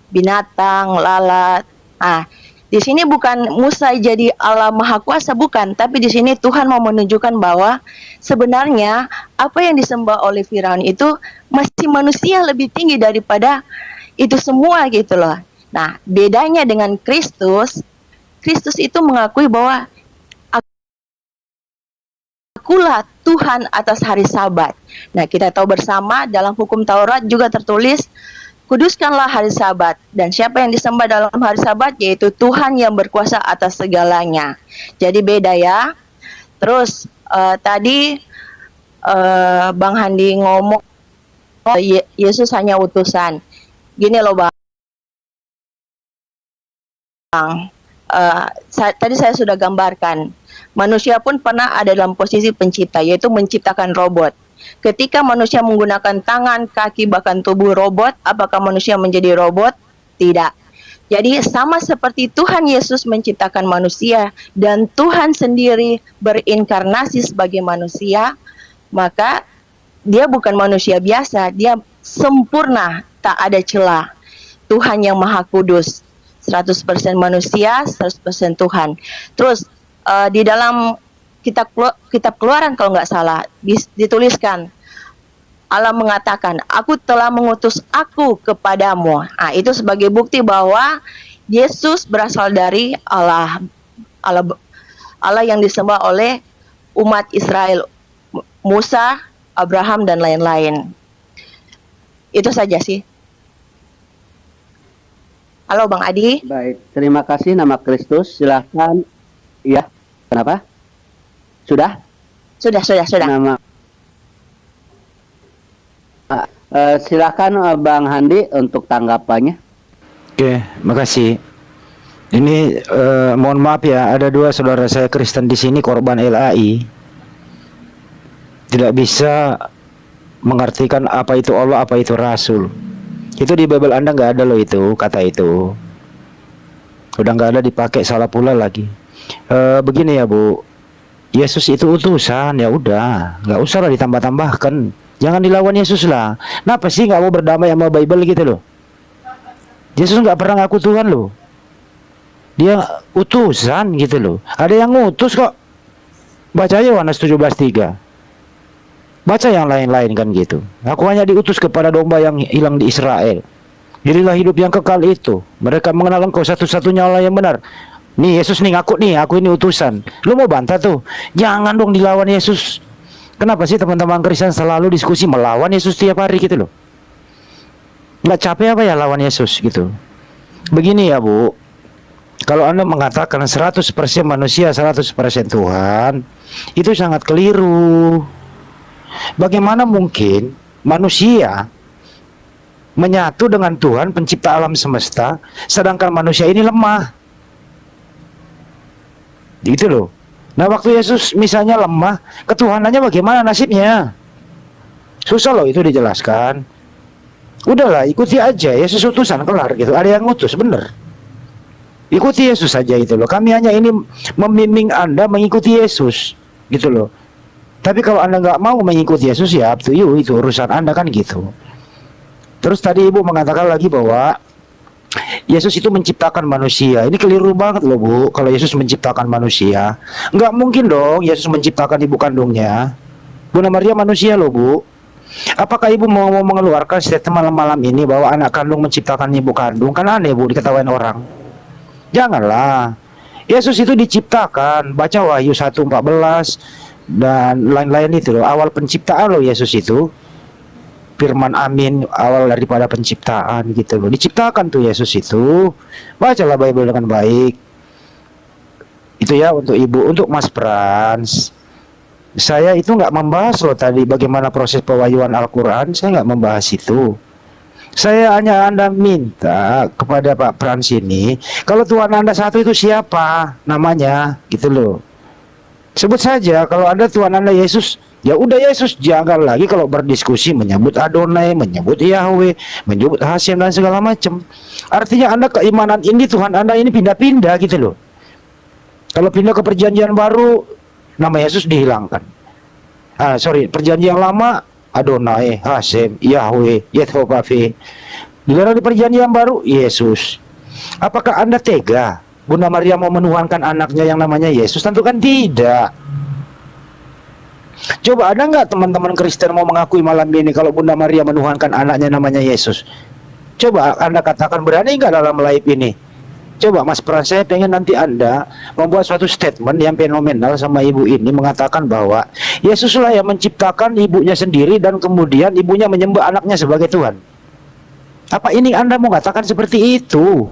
binatang, lalat. Ah, di sini bukan Musa jadi Allah Maha Kuasa, bukan, tapi di sini Tuhan mau menunjukkan bahwa sebenarnya apa yang disembah oleh Firaun itu masih manusia lebih tinggi daripada itu semua gitu loh. Nah, bedanya dengan Kristus, Kristus itu mengakui bahwa akulah Tuhan atas hari Sabat. Nah, kita tahu bersama dalam hukum Taurat juga tertulis, kuduskanlah hari Sabat, dan siapa yang disembah dalam hari Sabat yaitu Tuhan yang berkuasa atas segalanya. Jadi beda ya. Terus tadi Bang Handi ngomong Yesus hanya utusan. Gini loh Bang. Tadi saya sudah gambarkan. Manusia pun pernah ada dalam posisi pencipta, yaitu menciptakan robot. Ketika manusia menggunakan tangan, kaki, bahkan tubuh robot, apakah manusia menjadi robot? Tidak. Jadi sama seperti Tuhan Yesus menciptakan manusia dan Tuhan sendiri berinkarnasi sebagai manusia, maka dia bukan manusia biasa, dia sempurna, tak ada celah. Tuhan yang Maha Kudus, 100% manusia, 100% Tuhan. Terus di dalam kitab Keluaran kalau nggak salah dituliskan, Allah mengatakan, aku telah mengutus aku kepadamu. Nah, itu sebagai bukti bahwa Yesus berasal dari Allah yang disembah oleh umat Israel, Musa, Abraham, dan lain-lain. Itu saja sih. Halo Bang Adi. Baik, terima kasih. Nama Kristus, silahkan. Ya, kenapa? Sudah? Sudah. Nama silakan Bang Handi untuk tanggapannya. Oke, makasih. Ini mohon maaf ya, ada dua saudara saya Kristen di sini korban LAI. Tidak bisa mengartikan apa itu Allah, apa itu Rasul. Itu di Bible Anda nggak ada loh itu kata itu. Udah nggak ada dipakai, salah pula lagi. Begini ya Bu, Yesus itu utusan, ya udah, nggak usah lah ditambah-tambahkan. Jangan dilawan Yesus lah. Kenapa sih nggak mau berdamai sama Bible gitu loh? Yesus nggak pernah ngaku Tuhan loh. Dia utusan gitu loh. Ada yang ngutus kok. Baca Yohanes 17:3. Baca yang lain-lain kan gitu. Aku hanya diutus kepada domba yang hilang di Israel. Jadilah hidup yang kekal itu. Mereka mengenal Engkau satu-satunya Allah yang benar. Nih Yesus nih ngaku nih, aku ini utusan. Lu mau bantah tuh? Jangan dong dilawan Yesus. Kenapa sih teman-teman Kristen selalu diskusi melawan Yesus tiap hari gitu loh? Nggak capek apa ya lawan Yesus gitu? Begini ya Bu, kalau Anda mengatakan 100% manusia, 100% Tuhan, itu sangat keliru. Bagaimana mungkin manusia menyatu dengan Tuhan pencipta alam semesta, sedangkan manusia ini lemah? Gitu loh. Nah waktu Yesus misalnya lemah, ketuhanannya bagaimana nasibnya? Susah loh itu dijelaskan. Udahlah ikuti aja, Yesus utusan kelar gitu. Ada yang ngutus bener, ikuti Yesus saja gitu loh. Kami hanya ini membimbing Anda mengikuti Yesus gitu loh. Tapi kalau Anda nggak mau mengikuti Yesus, ya up to you, itu urusan Anda kan gitu. Terus tadi Ibu mengatakan lagi bahwa Yesus itu menciptakan manusia. Ini keliru banget loh Bu. Kalau Yesus menciptakan manusia, nggak mungkin dong Yesus menciptakan ibu kandungnya. Bunda Maria manusia loh Bu. Apakah Ibu mau mengeluarkan statement malam ini bahwa anak kandung menciptakan ibu kandung? Kan aneh Bu, diketawain orang. Janganlah. Yesus itu diciptakan. Baca Wahyu 1:14 dan lain-lain itu loh. Awal penciptaan loh Yesus itu. Firman amin, awal daripada penciptaan gitu loh. Diciptakan tuh Yesus itu. Bacalah Bible dengan baik. Itu ya untuk Ibu. Untuk Mas Frans, saya itu nggak membahas loh tadi bagaimana proses pewahyuan Al-Quran. Saya nggak membahas itu. Saya hanya Anda minta kepada Pak Frans ini, kalau Tuhan Anda satu itu siapa namanya gitu loh. Sebut saja kalau Anda Tuhan Anda Yesus, ya udah Yesus. Jangan lagi kalau berdiskusi menyebut Adonai, menyebut Yahweh, menyebut Hashem dan segala macam. Artinya Anda keimanan ini Tuhan Anda ini pindah-pindah gitu loh. Kalau pindah ke perjanjian baru, nama Yesus dihilangkan. Perjanjian lama Adonai, Hashem, Yahweh, Yehovah. Di perjanjian baru Yesus. Apakah Anda tega Bunda Maria mau menuhankan anaknya yang namanya Yesus? Tentu kan tidak. Coba ada nggak teman-teman Kristen mau mengakui malam ini kalau Bunda Maria menuhankan anaknya namanya Yesus? Coba Anda katakan, berani nggak dalam live ini? Coba Mas Pras, saya pengen nanti Anda membuat suatu statement yang fenomenal sama ibu ini, mengatakan bahwa Yesuslah yang menciptakan ibunya sendiri dan kemudian ibunya menyembah anaknya sebagai Tuhan. Apa ini Anda mau katakan seperti itu?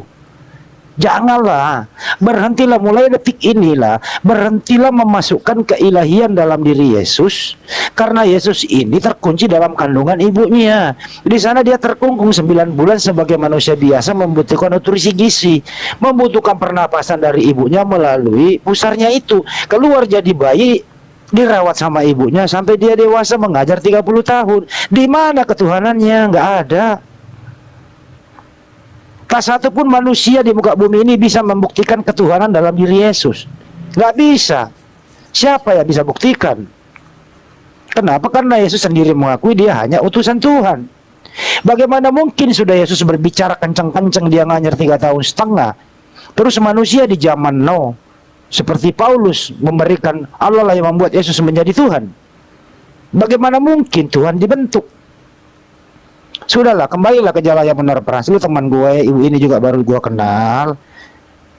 Janganlah, berhentilah mulai detik inilah, berhentilah memasukkan keilahian dalam diri Yesus, karena Yesus ini terkunci dalam kandungan ibunya. Di sana dia terkungkung 9 bulan sebagai manusia biasa, membutuhkan nutrisi gizi, membutuhkan pernapasan dari ibunya melalui pusarnya itu, keluar jadi bayi, dirawat sama ibunya sampai dia dewasa mengajar 30 tahun. Di mana ketuhanannya? Nggak ada. Tak satu pun manusia di muka bumi ini bisa membuktikan ketuhanan dalam diri Yesus. Nggak bisa. Siapa yang bisa buktikan? Kenapa? Karena Yesus sendiri mengakui dia hanya utusan Tuhan. Bagaimana mungkin sudah Yesus berbicara kencang-kencang dia ngajar 3 tahun setengah. Terus manusia di zaman Nuh seperti Paulus memberikan, Allah lah yang membuat Yesus menjadi Tuhan. Bagaimana mungkin Tuhan dibentuk? Sudahlah, kembalilah ke jalan yang benar, Pras. Lu teman gue, ibu ini juga baru gue kenal.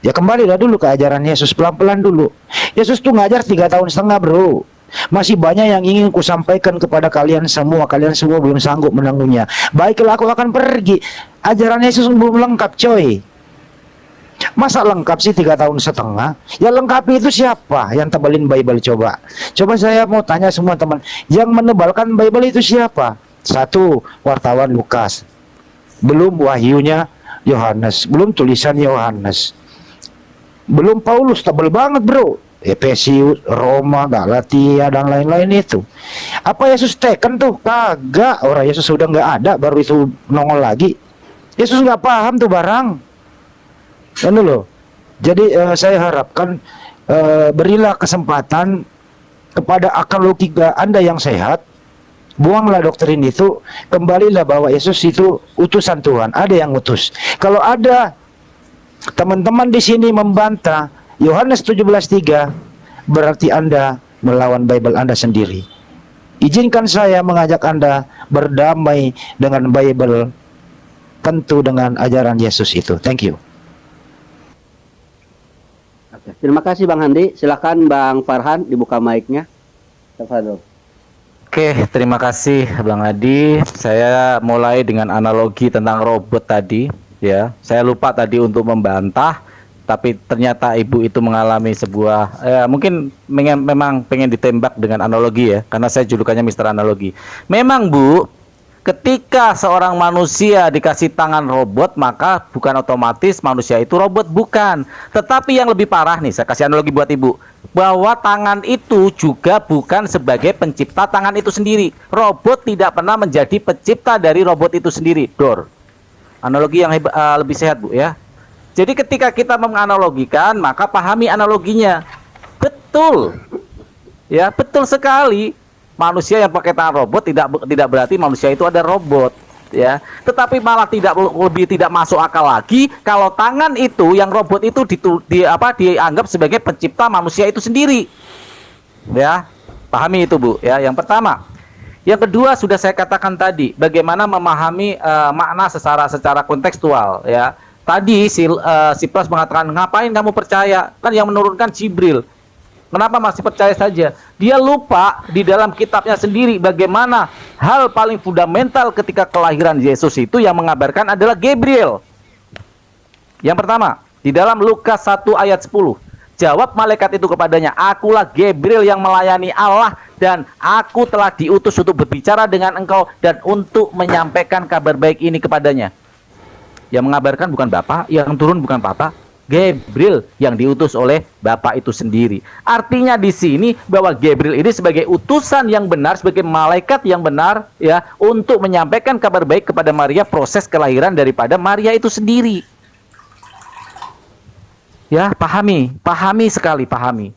Ya kembalilah dulu ke ajaran Yesus, pelan-pelan dulu. Yesus tuh ngajar 3 tahun setengah bro. Masih banyak yang ingin ku sampaikan kepada kalian semua. Kalian semua belum sanggup menanggungnya. Baiklah, aku akan pergi. Ajaran Yesus belum lengkap coy. Masa lengkap sih 3 tahun setengah? Ya lengkapi itu siapa yang tebalin Bible coba? Coba saya mau tanya semua teman, yang menebalkan Bible itu siapa? 1, wartawan Lukas, belum wahyunya Yohanes, belum tulisan Yohanes, belum Paulus, tebel banget bro, Efesius, Roma, Galatia dan lain-lain itu. Apa Yesus teken tuh? Kagak, orang Yesus sudah nggak ada, baru itu nongol lagi. Yesus nggak paham tuh barang. Kan loh. Jadi saya harapkan berilah kesempatan kepada akal logika Anda yang sehat. Buanglah doktrin itu, kembalilah bahwa Yesus itu utusan Tuhan, ada yang utus. Kalau ada teman-teman di sini membantah Yohanes 17:3, berarti Anda melawan Bible Anda sendiri. Izinkan saya mengajak Anda berdamai dengan Bible, tentu dengan ajaran Yesus itu. Thank you. Oke, terima kasih Bang Handi. Silakan Bang Farhan dibuka mic-nya. Tafadhol. Oke, terima kasih Bang Adi. Saya mulai dengan analogi tentang robot tadi, ya. Saya lupa tadi untuk membantah, tapi ternyata ibu itu mengalami sebuah, mungkin memang pengen ditembak dengan analogi ya, karena saya julukannya Mister Analogi. Memang Bu, ketika seorang manusia dikasih tangan robot, maka bukan otomatis manusia itu robot, bukan. Tetapi yang lebih parah nih, saya kasih analogi buat ibu, bahwa tangan itu juga bukan sebagai pencipta tangan itu sendiri. Robot tidak pernah menjadi pencipta dari robot itu sendiri. Dor. Analogi yang lebih sehat Bu ya. Jadi ketika kita menganalogikan, maka pahami analoginya. Betul. Ya, betul sekali. Manusia yang pakai tangan robot tidak berarti manusia itu ada robot, ya. Tetapi malah lebih tidak masuk akal lagi kalau tangan itu yang robot itu dianggap sebagai pencipta manusia itu sendiri. Ya. Pahami itu, Bu, ya. Yang pertama. Yang kedua sudah saya katakan tadi, bagaimana memahami makna secara kontekstual, ya. Tadi si Pras mengatakan, ngapain kamu percaya? Kan yang menurunkan Jibril. Kenapa masih percaya saja? Dia lupa di dalam kitabnya sendiri bagaimana hal paling fundamental ketika kelahiran Yesus itu yang mengabarkan adalah Gabriel. Yang pertama, di dalam Lukas 1 ayat 10. Jawab malaikat itu kepadanya, akulah Gabriel yang melayani Allah dan aku telah diutus untuk berbicara dengan engkau dan untuk menyampaikan kabar baik ini kepadanya. Yang mengabarkan bukan Bapa, yang turun bukan Papa, Gabriel yang diutus oleh Bapa itu sendiri. Artinya di sini bahwa Gabriel ini sebagai utusan yang benar, sebagai malaikat yang benar, ya, untuk menyampaikan kabar baik kepada Maria, proses kelahiran daripada Maria itu sendiri. Ya, pahami sekali, pahami.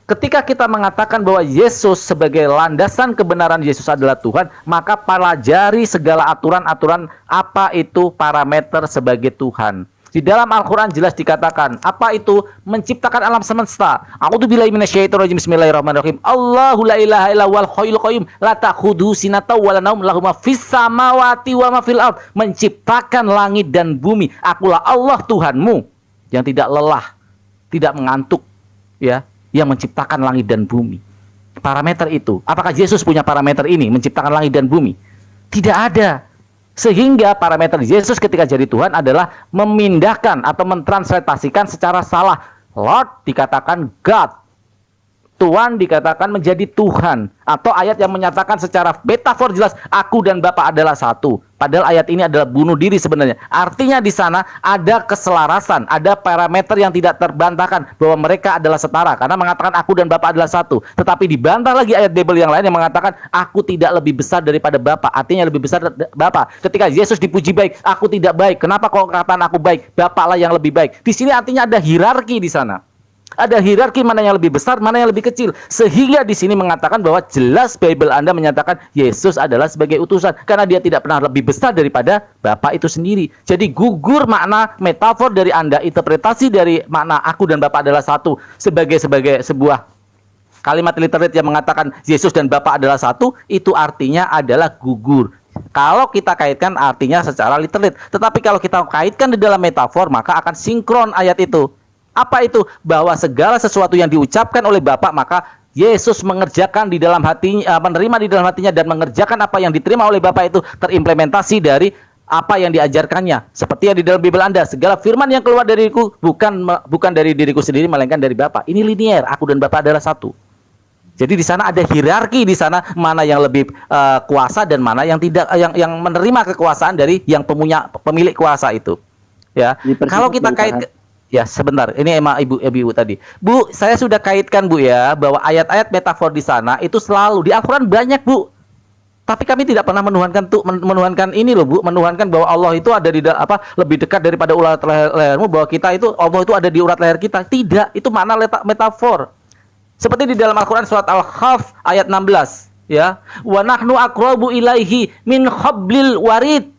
Ketika kita mengatakan bahwa Yesus sebagai landasan kebenaran Yesus adalah Tuhan, maka pelajari segala aturan-aturan apa itu parameter sebagai Tuhan. Di dalam Al-Quran jelas dikatakan, apa itu? Menciptakan alam semesta. A'udzubillahi minasyaitonirrajim. Bismillahirrahmanirrahim. Allahu la ilaha illa huwal hayyul qayyum la ta'khudhuhu sinatun wa la naum lahu ma fis samawati wa ma fil ardh. Menciptakan langit dan bumi. Akulah Allah Tuhanmu yang tidak lelah, tidak mengantuk, ya, yang menciptakan langit dan bumi. Parameter itu. Apakah Yesus punya parameter ini, menciptakan langit dan bumi? Tidak ada. Sehingga parameter Yesus ketika jadi Tuhan adalah memindahkan atau mentranslitasikan secara salah. Lord dikatakan God, Tuhan dikatakan menjadi Tuhan. Atau ayat yang menyatakan secara metafor jelas, aku dan Bapa adalah satu. Padahal ayat ini adalah bunuh diri sebenarnya. Artinya di sana ada keselarasan, ada parameter yang tidak terbantahkan bahwa mereka adalah setara. Karena mengatakan aku dan Bapa adalah satu. Tetapi dibantah lagi ayat Bible yang lain yang mengatakan aku tidak lebih besar daripada Bapa. Artinya lebih besar Bapa. Ketika Yesus dipuji baik, aku tidak baik. Kenapa kau katakan aku baik? Bapa lah yang lebih baik. Di sini artinya ada hierarki di sana. Ada hierarki mana yang lebih besar, mana yang lebih kecil. Sehingga di sini mengatakan bahwa jelas Bible Anda menyatakan Yesus adalah sebagai utusan. Karena dia tidak pernah lebih besar daripada Bapa itu sendiri. Jadi gugur makna metafor dari Anda, interpretasi dari makna aku dan Bapa adalah satu. Sebagai sebuah kalimat literat yang mengatakan Yesus dan Bapa adalah satu, itu artinya adalah gugur. Kalau kita kaitkan artinya secara literat. Tetapi kalau kita kaitkan di dalam metafor, maka akan sinkron ayat itu. Apa itu? Bahwa segala sesuatu yang diucapkan oleh Bapa, maka Yesus mengerjakan di dalam hatinya, menerima di dalam hatinya dan mengerjakan apa yang diterima oleh Bapa itu terimplementasi dari apa yang diajarkannya. Seperti yang di dalam Bible Anda, segala firman yang keluar dariku bukan dari diriku sendiri melainkan dari Bapa. Ini linier, aku dan Bapa adalah satu. Jadi di sana ada hierarki, di sana mana yang lebih kuasa dan mana yang tidak, yang menerima kekuasaan dari yang pemilik kuasa itu. Ya. Kalau kita kaitkan, ya sebentar, ini emang ibu tadi. Bu, saya sudah kaitkan Bu ya, bahwa ayat-ayat metafor di sana itu selalu di Al-Quran banyak Bu. Tapi kami tidak pernah menuhankan ini loh Bu, menuhankan bahwa Allah itu ada di lebih dekat daripada urat lehermu, bahwa kita itu Allah itu ada di urat leher kita. Tidak, itu makna metafor. Seperti di dalam Al-Qur'an surat Al-Kahf ayat 16, ya. Wa nahnu aqrabu ilaihi min hablil warid.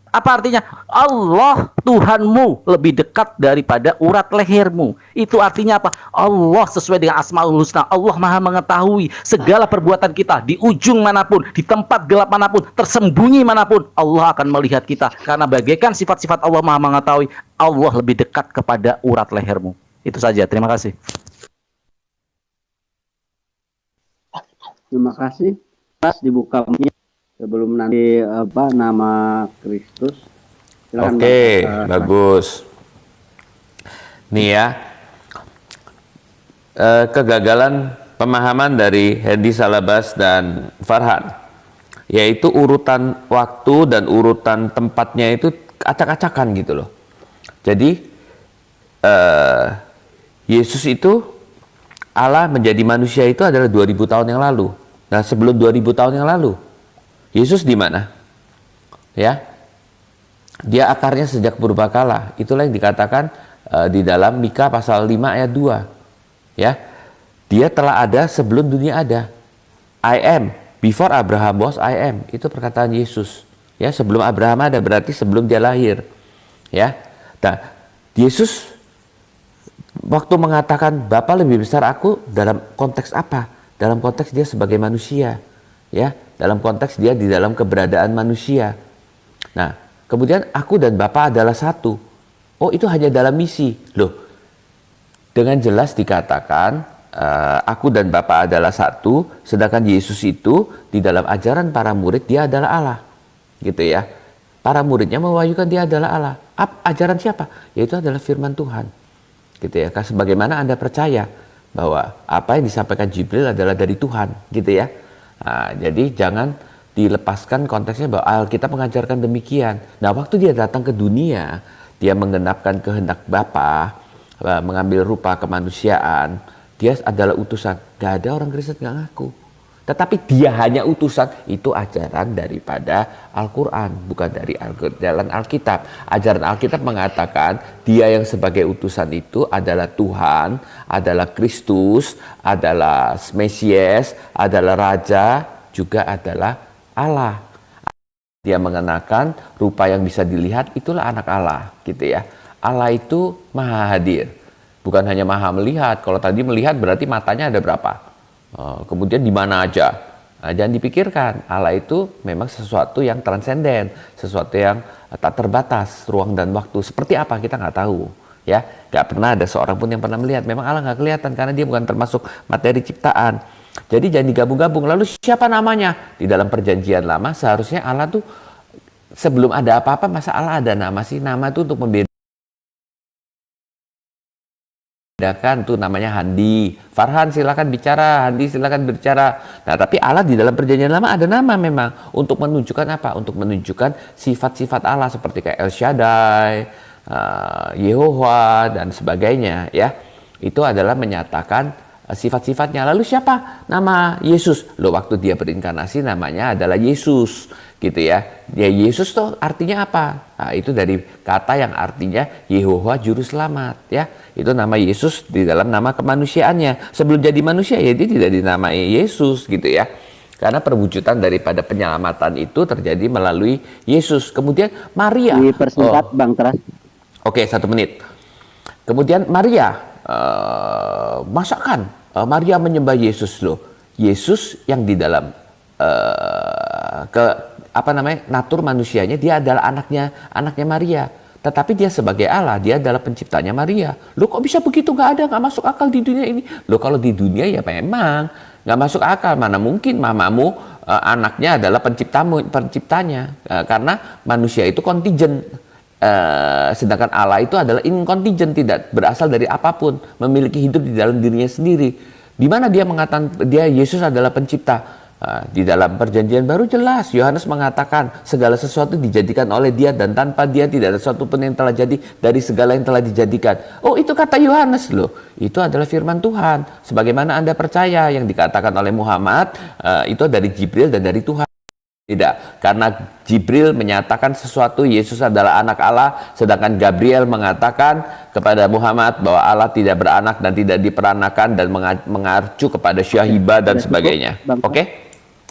Apa artinya? Allah Tuhanmu lebih dekat daripada urat lehermu. Itu artinya apa? Allah sesuai dengan Asmaul Husna. Allah Maha mengetahui segala perbuatan kita di ujung manapun, di tempat gelap manapun, tersembunyi manapun. Allah akan melihat kita. Karena bagaikan sifat-sifat Allah Maha mengetahui, Allah lebih dekat kepada urat lehermu. Itu saja. Terima kasih. Terima kasih. Pas dibuka sebelum nanti nama Kristus. Silakan, Oke, bagus. Nih ya, kegagalan pemahaman dari Hedi Salabas dan Farhan, yaitu urutan waktu dan urutan tempatnya itu acak-acakan gitu loh. Jadi Yesus itu, Allah menjadi manusia itu adalah 2000 tahun yang lalu. Nah, sebelum 2000 tahun yang lalu, Yesus di mana? Ya, dia akarnya sejak purbakala. Itulah yang dikatakan di dalam Mika pasal 5 ayat 2. Ya, dia telah ada sebelum dunia ada. I am, before Abraham was I am. Itu perkataan Yesus. Ya, sebelum Abraham ada berarti sebelum dia lahir. Ya, nah, Yesus waktu mengatakan Bapa lebih besar aku, dalam konteks apa? Dalam konteks dia sebagai manusia. Ya, dalam konteks dia di dalam keberadaan manusia. Nah, kemudian aku dan Bapa adalah satu. Oh, itu hanya dalam misi. Loh, dengan jelas dikatakan aku dan Bapa adalah satu, sedangkan Yesus itu di dalam ajaran para murid dia adalah Allah. Gitu ya. Para muridnya mewahyukan dia adalah Allah. Ajaran siapa? Yaitu adalah firman Tuhan. Gitu ya. Sebagaimana Anda percaya bahwa apa yang disampaikan Jibril adalah dari Tuhan, gitu ya. Nah, jadi jangan dilepaskan konteksnya bahwa Alkitab mengajarkan demikian. Nah, waktu dia datang ke dunia, dia menggenapkan kehendak Bapa, mengambil rupa kemanusiaan. Dia adalah utusan. Gak ada orang Kristen gak ngaku. Tetapi dia hanya utusan. Itu ajaran daripada Al-Quran, bukan dari jalan Alkitab. Ajaran Alkitab mengatakan dia yang sebagai utusan itu adalah Tuhan, adalah Kristus, adalah Mesias, adalah Raja, juga adalah Allah. Dia mengenakan rupa yang bisa dilihat, itulah anak Allah, gitu ya. Allah itu maha hadir, bukan hanya maha melihat. Kalau tadi melihat berarti matanya ada berapa? Kemudian di mana aja. Nah, jangan dipikirkan, Allah itu memang sesuatu yang transenden, sesuatu yang tak terbatas, ruang dan waktu. Seperti apa kita nggak tahu, ya. Nggak pernah ada seorang pun yang pernah melihat. Memang Allah nggak kelihatan karena dia bukan termasuk materi ciptaan. Jadi jangan digabung-gabung. Lalu siapa namanya? Di dalam perjanjian lama seharusnya Allah tuh sebelum ada apa-apa, masa Allah ada nama sih? Nama itu untuk membedakan. Tuh namanya Handi. Farhan silakan bicara, Handi silakan bicara. Nah, tapi Allah di dalam perjanjian lama ada nama memang untuk menunjukkan apa? Untuk menunjukkan sifat-sifat Allah seperti kayak El Shaddai, Yehovah dan sebagainya, ya. Itu adalah menyatakan sifat-sifatnya. Lalu siapa nama Yesus? Loh, waktu dia berinkarnasi namanya adalah Yesus, gitu ya. Dia Yesus tuh artinya apa? Nah, itu dari kata yang artinya Yehovah juru selamat, ya. Itu nama Yesus di dalam nama kemanusiaannya. Sebelum jadi manusia ya dia tidak dinamai Yesus, gitu ya. Karena perwujudan daripada penyelamatan itu terjadi melalui Yesus. Kemudian Maria. Dipersingkat, Bang Tras. Oke, 1 menit. Kemudian Maria, masakan Maria menyembah Yesus loh. Yesus yang di dalam natur manusianya dia adalah anaknya Maria. Tetapi dia sebagai Allah, dia adalah penciptanya Maria. Loh, kok bisa begitu? Nggak masuk akal di dunia ini. Loh, kalau di dunia ya memang nggak masuk akal. Mana mungkin mamamu anaknya adalah penciptanya. Karena manusia itu kontingent. Sedangkan Allah itu adalah inkontingent, tidak berasal dari apapun, memiliki hidup di dalam dirinya sendiri. Di mana dia mengatakan Yesus adalah pencipta? Di dalam perjanjian baru jelas Yohanes mengatakan segala sesuatu dijadikan oleh dia dan tanpa dia tidak ada sesuatu pun yang telah jadi dari segala yang telah dijadikan. Oh, itu kata Yohanes loh. Itu adalah firman Tuhan. Sebagaimana Anda percaya yang dikatakan oleh Muhammad itu dari Jibril dan dari Tuhan. Tidak, karena Jibril menyatakan sesuatu Yesus adalah anak Allah, sedangkan Gabriel mengatakan kepada Muhammad bahwa Allah tidak beranak dan tidak diperanakan dan mengacu kepada syahibah dan sebagainya. Oke?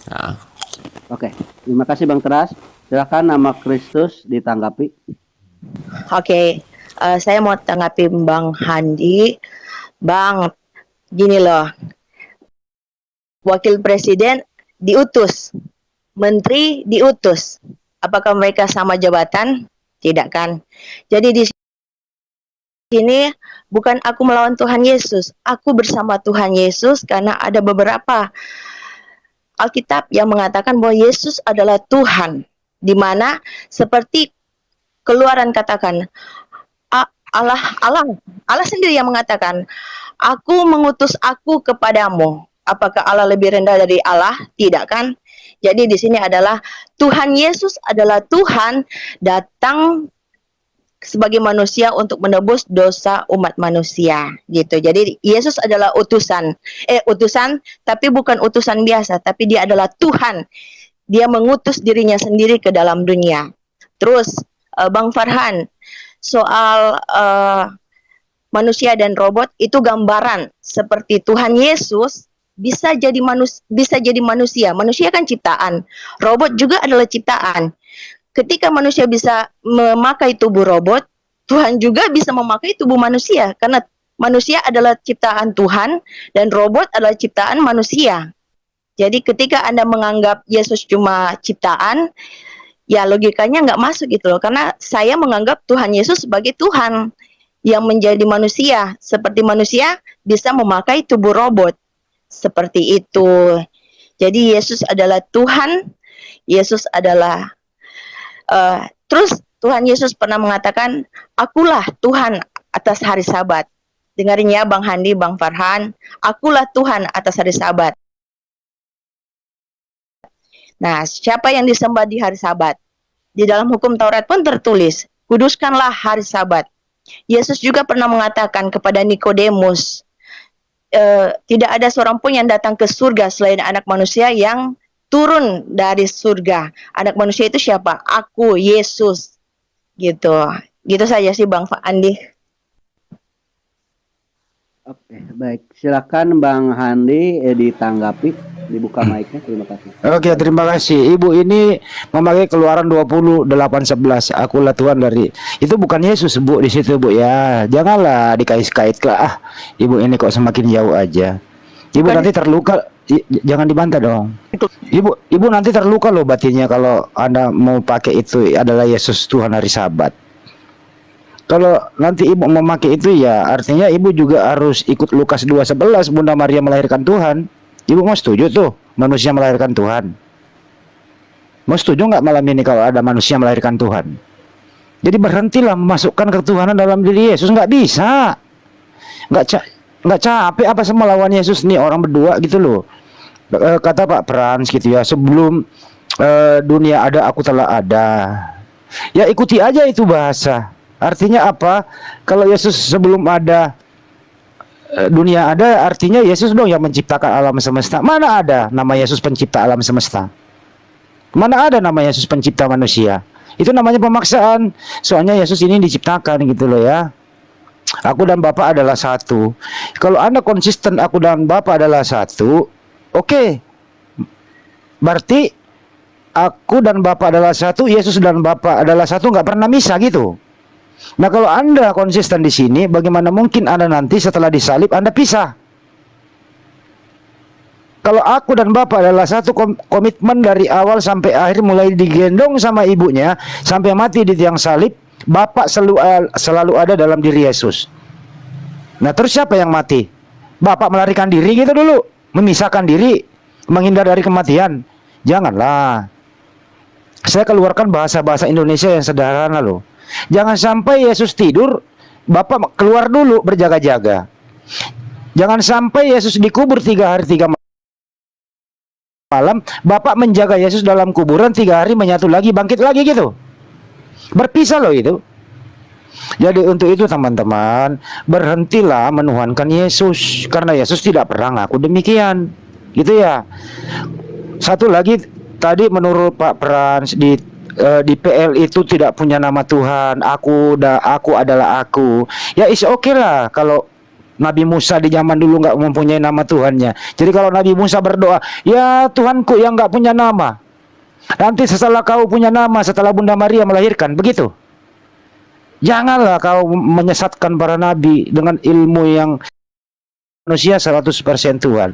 Nah. Oke, terima kasih Bang Teras. Silakan nama Kristus ditanggapi. Oke, saya mau tanggapi Bang Handi. Bang, gini loh, wakil presiden diutus, menteri diutus. Apakah mereka sama jabatan? Tidak kan? Jadi di sini bukan aku melawan Tuhan Yesus, aku bersama Tuhan Yesus karena ada beberapa Alkitab yang mengatakan bahwa Yesus adalah Tuhan, di mana seperti Keluaran katakan Allah sendiri yang mengatakan, aku mengutus aku kepadamu. Apakah Allah lebih rendah dari Allah? Tidak kan? Jadi di sini adalah Tuhan Yesus adalah Tuhan datang sebagai manusia untuk menebus dosa umat manusia gitu. Jadi Yesus adalah utusan tapi bukan utusan biasa, tapi dia adalah Tuhan. Dia mengutus dirinya sendiri ke dalam dunia. Terus Bang Farhan, soal manusia dan robot itu gambaran seperti Tuhan Yesus bisa jadi manusia. Manusia kan ciptaan, robot juga adalah ciptaan. Ketika manusia bisa memakai tubuh robot, Tuhan juga bisa memakai tubuh manusia karena manusia adalah ciptaan Tuhan dan robot adalah ciptaan manusia. Jadi ketika Anda menganggap Yesus cuma ciptaan, ya logikanya nggak masuk gitu loh. Karena saya menganggap Tuhan Yesus sebagai Tuhan yang menjadi manusia. Seperti manusia bisa memakai tubuh robot. Seperti itu. Jadi Yesus adalah Tuhan. Yesus adalah terus Tuhan Yesus pernah mengatakan, akulah Tuhan atas hari Sabat. Dengarin ya Bang Handi, Bang Farhan, akulah Tuhan atas hari Sabat. Nah, siapa yang disembah di hari Sabat? Di dalam hukum Taurat pun tertulis, kuduskanlah hari Sabat. Yesus juga pernah mengatakan kepada Nikodemus, tidak ada seorang pun yang datang ke surga selain anak manusia yang turun dari surga. Anak manusia itu siapa? Aku, Yesus. Gitu. Gitu saja sih Bang Andi. Oke, baik. Silakan Bang Handi ditanggapi. Dibuka mic-nya, terima kasih. Oke, terima kasih. Ibu ini memakai Keluaran 20:8-11. Akulah Tuhan dari. Itu bukan Yesus, Bu, di situ, Bu ya. Janganlah dikait-kait ke Ibu ini kok semakin jauh aja. Ibu nanti terluka. Jangan dibantah dong. Ibu nanti terluka loh batinnya kalau Anda mau pakai itu adalah Yesus Tuhan hari Sabat. Kalau nanti Ibu memakai itu ya artinya Ibu juga harus ikut Lukas 2:11 Bunda Maria melahirkan Tuhan. Ibu mau setuju tuh manusia melahirkan Tuhan? Mau setuju nggak malam ini kalau ada manusia melahirkan Tuhan? Jadi berhentilah memasukkan ketuhanan dalam diri Yesus. Nggak bisa. Nggak capek apa sama lawan Yesus nih orang berdua gitu loh. Kata Pak Frans gitu ya, sebelum dunia ada aku telah ada. Ya ikuti aja itu bahasa. Artinya apa? Kalau Yesus sebelum ada dunia ada, artinya Yesus dong yang menciptakan alam semesta. Mana ada nama Yesus pencipta alam semesta? Mana ada nama Yesus pencipta manusia? Itu namanya pemaksaan. Soalnya Yesus ini diciptakan gitu loh ya. Aku dan Bapa adalah satu. Kalau Anda konsisten aku dan Bapa adalah satu, oke. Berarti aku dan Bapa adalah satu, Yesus dan Bapa adalah satu, nggak pernah misah gitu. Nah kalau Anda konsisten di sini, bagaimana mungkin Anda nanti setelah disalib Anda pisah? Kalau aku dan Bapak adalah satu komitmen dari awal sampai akhir, mulai digendong sama ibunya sampai mati di tiang salib, Bapak selalu ada dalam diri Yesus. Nah terus siapa yang mati? Bapak melarikan diri gitu dulu, memisahkan diri, menghindar dari kematian. Janganlah. Saya keluarkan bahasa-bahasa Indonesia yang sederhana loh. Jangan sampai Yesus tidur, Bapak keluar dulu berjaga-jaga. Jangan sampai Yesus dikubur 3 hari 3 malam, Bapak menjaga Yesus dalam kuburan 3 hari, menyatu lagi, bangkit lagi gitu. Berpisah loh itu. Jadi untuk itu teman-teman, berhentilah menuhankan Yesus, karena Yesus tidak pernah ngaku demikian. Gitu ya. Satu lagi tadi menurut Pak Frans di PL itu tidak punya nama Tuhan. Aku adalah aku. Ya is oke lah kalau Nabi Musa di zaman dulu nggak mempunyai nama Tuhannya. Jadi kalau Nabi Musa berdoa, ya Tuhanku yang nggak punya nama, nanti setelah kau punya nama, setelah Bunda Maria melahirkan, begitu. Janganlah kau menyesatkan para nabi dengan ilmu yang manusia 100% Tuhan.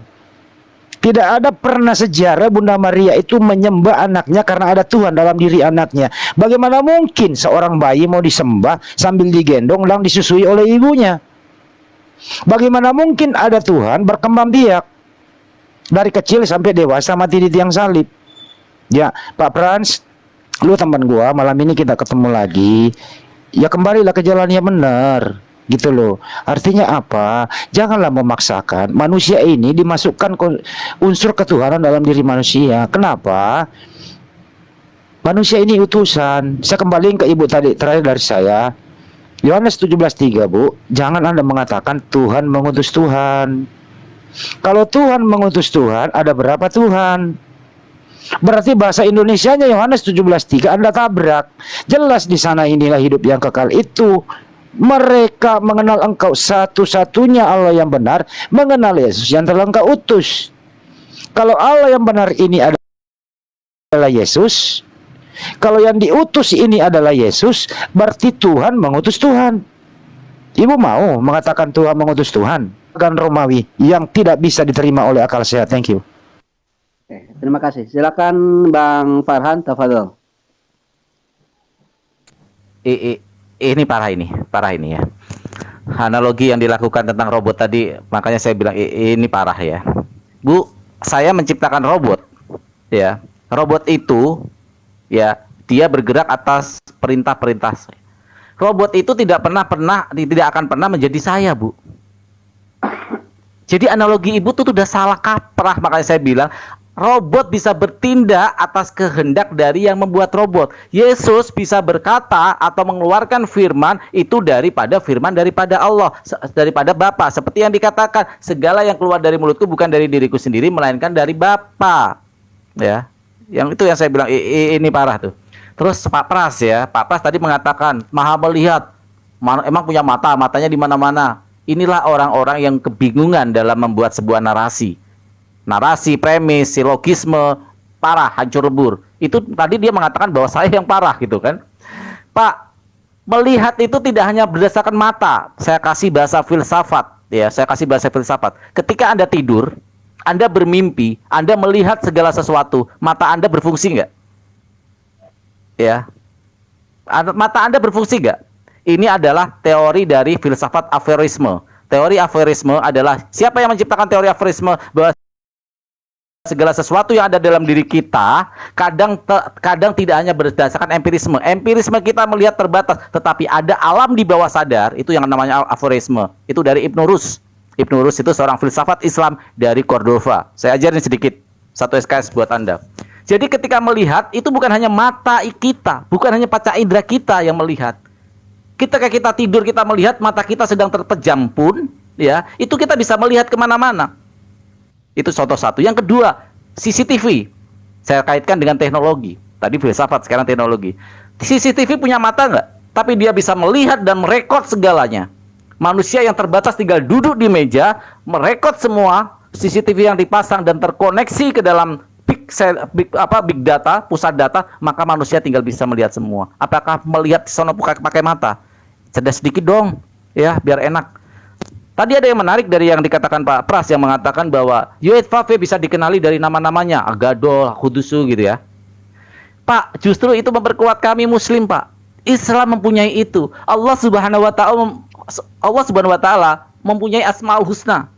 Tidak ada pernah sejarah Bunda Maria itu menyembah anaknya karena ada Tuhan dalam diri anaknya. Bagaimana mungkin seorang bayi mau disembah sambil digendong dan disusui oleh ibunya? Bagaimana mungkin ada Tuhan berkembang biak dari kecil sampai dewasa mati di tiang salib? Ya, Pak Frans, lu teman gua, malam ini kita ketemu lagi. Ya kembalilah ke jalan yang benar, gitu loh. Artinya apa? Janganlah memaksakan. Manusia ini dimasukkan unsur ketuhanan dalam diri manusia. Kenapa? Manusia ini utusan. Saya kembaliin ke ibu tadi terakhir dari saya. Yohanes 17:3, Bu. Jangan Anda mengatakan Tuhan mengutus Tuhan. Kalau Tuhan mengutus Tuhan, ada berapa Tuhan? Berarti bahasa Indonesianya Yohanes 17:3 Anda tabrak. Jelas di sana inilah hidup yang kekal itu. Mereka mengenal engkau satu-satunya Allah yang benar, mengenal Yesus yang telah engkau utus. Kalau Allah yang benar ini adalah Yesus, kalau yang diutus ini adalah Yesus, berarti Tuhan mengutus Tuhan. Ibu mau mengatakan Tuhan mengutus Tuhan? Kan Romawi yang tidak bisa diterima oleh akal sehat. Thank you. Oke, terima kasih. Silakan Bang Farhan, tafadhol. Ini parah ini ya. Analogi yang dilakukan tentang robot tadi, makanya saya bilang ini parah ya. Bu, saya menciptakan robot, ya. Robot itu, ya, dia bergerak atas perintah-perintah saya. Robot itu tidak akan pernah menjadi saya, Bu. Jadi analogi ibu tuh udah salah kaprah, makanya saya bilang robot bisa bertindak atas kehendak dari yang membuat robot. Yesus bisa berkata atau mengeluarkan firman itu daripada Allah, daripada Bapa. Seperti yang dikatakan, segala yang keluar dari mulutku bukan dari diriku sendiri, melainkan dari Bapa. Ya, yang itu yang saya bilang ini parah tuh. Terus Pak Pras ya, Pak Pras tadi mengatakan Maha melihat, emang punya mata, matanya di mana-mana. Inilah orang-orang yang kebingungan dalam membuat sebuah narasi. Narasi, premis, silogisme, parah, hancur lebur. Itu tadi dia mengatakan bahwa saya yang parah gitu kan. Pak, melihat itu tidak hanya berdasarkan mata. Saya kasih bahasa filsafat, ya, saya kasih bahasa filsafat. Ketika Anda tidur, Anda bermimpi, Anda melihat segala sesuatu, mata Anda berfungsi nggak? Ya, mata Anda berfungsi nggak? Ini adalah teori dari filsafat aforisme. Teori aforisme adalah siapa yang menciptakan teori aforisme bahwa segala sesuatu yang ada dalam diri kita kadang tidak hanya berdasarkan empirisme. Empirisme kita melihat terbatas, tetapi ada alam di bawah sadar, itu yang namanya aforisme. Itu dari Ibnu Rus. Ibnu Rus itu seorang filsafat Islam dari Cordova. Saya ajarin sedikit, satu SKS buat Anda. Jadi ketika melihat itu bukan hanya mata kita, bukan hanya panca indera kita yang melihat. Ketika kita tidur kita melihat mata kita sedang terpejam pun, ya, itu kita bisa melihat kemana-mana. Itu contoh satu. Yang kedua, CCTV. Saya kaitkan dengan teknologi. Tadi filsafat, sekarang teknologi. CCTV punya mata nggak? Tapi dia bisa melihat dan merekod segalanya. Manusia yang terbatas tinggal duduk di meja, merekod semua CCTV yang dipasang dan terkoneksi ke dalam big data, pusat data, maka manusia tinggal bisa melihat semua. Apakah melihat sono pakai mata? Cerdas sedikit dong, ya, biar enak. Tadi ada yang menarik dari yang dikatakan Pak Pras yang mengatakan bahwa UFV bisa dikenali dari nama-namanya, Agadol, Kudusu gitu ya. Pak, justru itu memperkuat kami Muslim, Pak. Islam mempunyai itu. Allah Subhanahu wa taala mempunyai Asmaul Husna.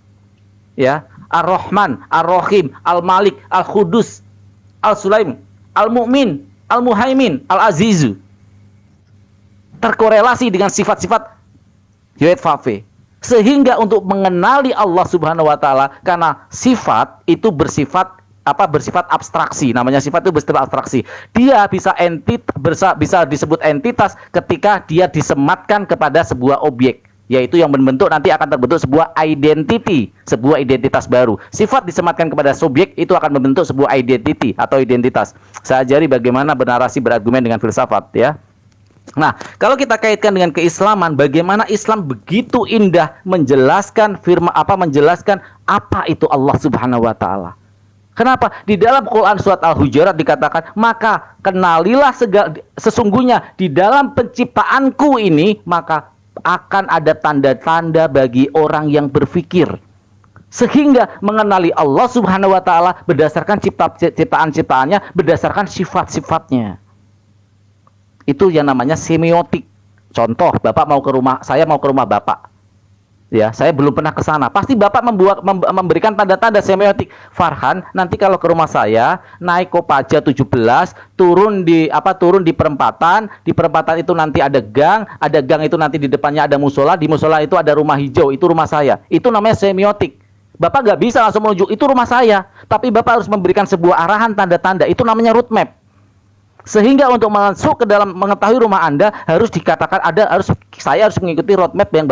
Ya, Ar-Rahman, Ar-Rahim, Al-Malik, Al-Qudus, Al-Sulaim, Al-Mu'min, Al-Muhaimin, Al-Azizu. Terkorelasi dengan sifat-sifat UFV. Sehingga untuk mengenali Allah Subhanahu wa taala, karena sifat itu bersifat abstraksi. Namanya sifat itu bersifat abstraksi. Dia bisa disebut entitas ketika dia disematkan kepada sebuah objek. yaitu yang membentuk nanti akan terbentuk sebuah identity, sebuah identitas baru. Sifat disematkan kepada subjek itu akan membentuk sebuah identity atau identitas. Saya ajari bagaimana bernarasi berargumen dengan filsafat ya. Nah, kalau kita kaitkan dengan keislaman, bagaimana Islam begitu indah menjelaskan menjelaskan apa itu Allah Subhanahu wa taala. Kenapa? Di dalam Quran surat Al-Hujurat dikatakan, maka kenalilah sesungguhnya di dalam penciptaanku ini, maka akan ada tanda-tanda bagi orang yang berpikir. Sehingga mengenali Allah Subhanahu wa taala berdasarkan ciptaan-ciptaannya, berdasarkan sifat-sifatnya. Itu yang namanya semiotik. Contoh, saya mau ke rumah Bapak. Ya, saya belum pernah ke sana. Pasti Bapak memberikan tanda-tanda semiotik. Farhan, nanti kalau ke rumah saya, naik Kopaja 17, turun di perempatan. Di perempatan itu nanti ada gang itu nanti di depannya ada musola, di musola itu ada rumah hijau, itu rumah saya. Itu namanya semiotik. Bapak nggak bisa langsung menuju, itu rumah saya. Tapi Bapak harus memberikan sebuah arahan tanda-tanda. Itu namanya roadmap. Sehingga untuk masuk ke dalam mengetahui rumah Anda harus dikatakan saya harus mengikuti roadmap yang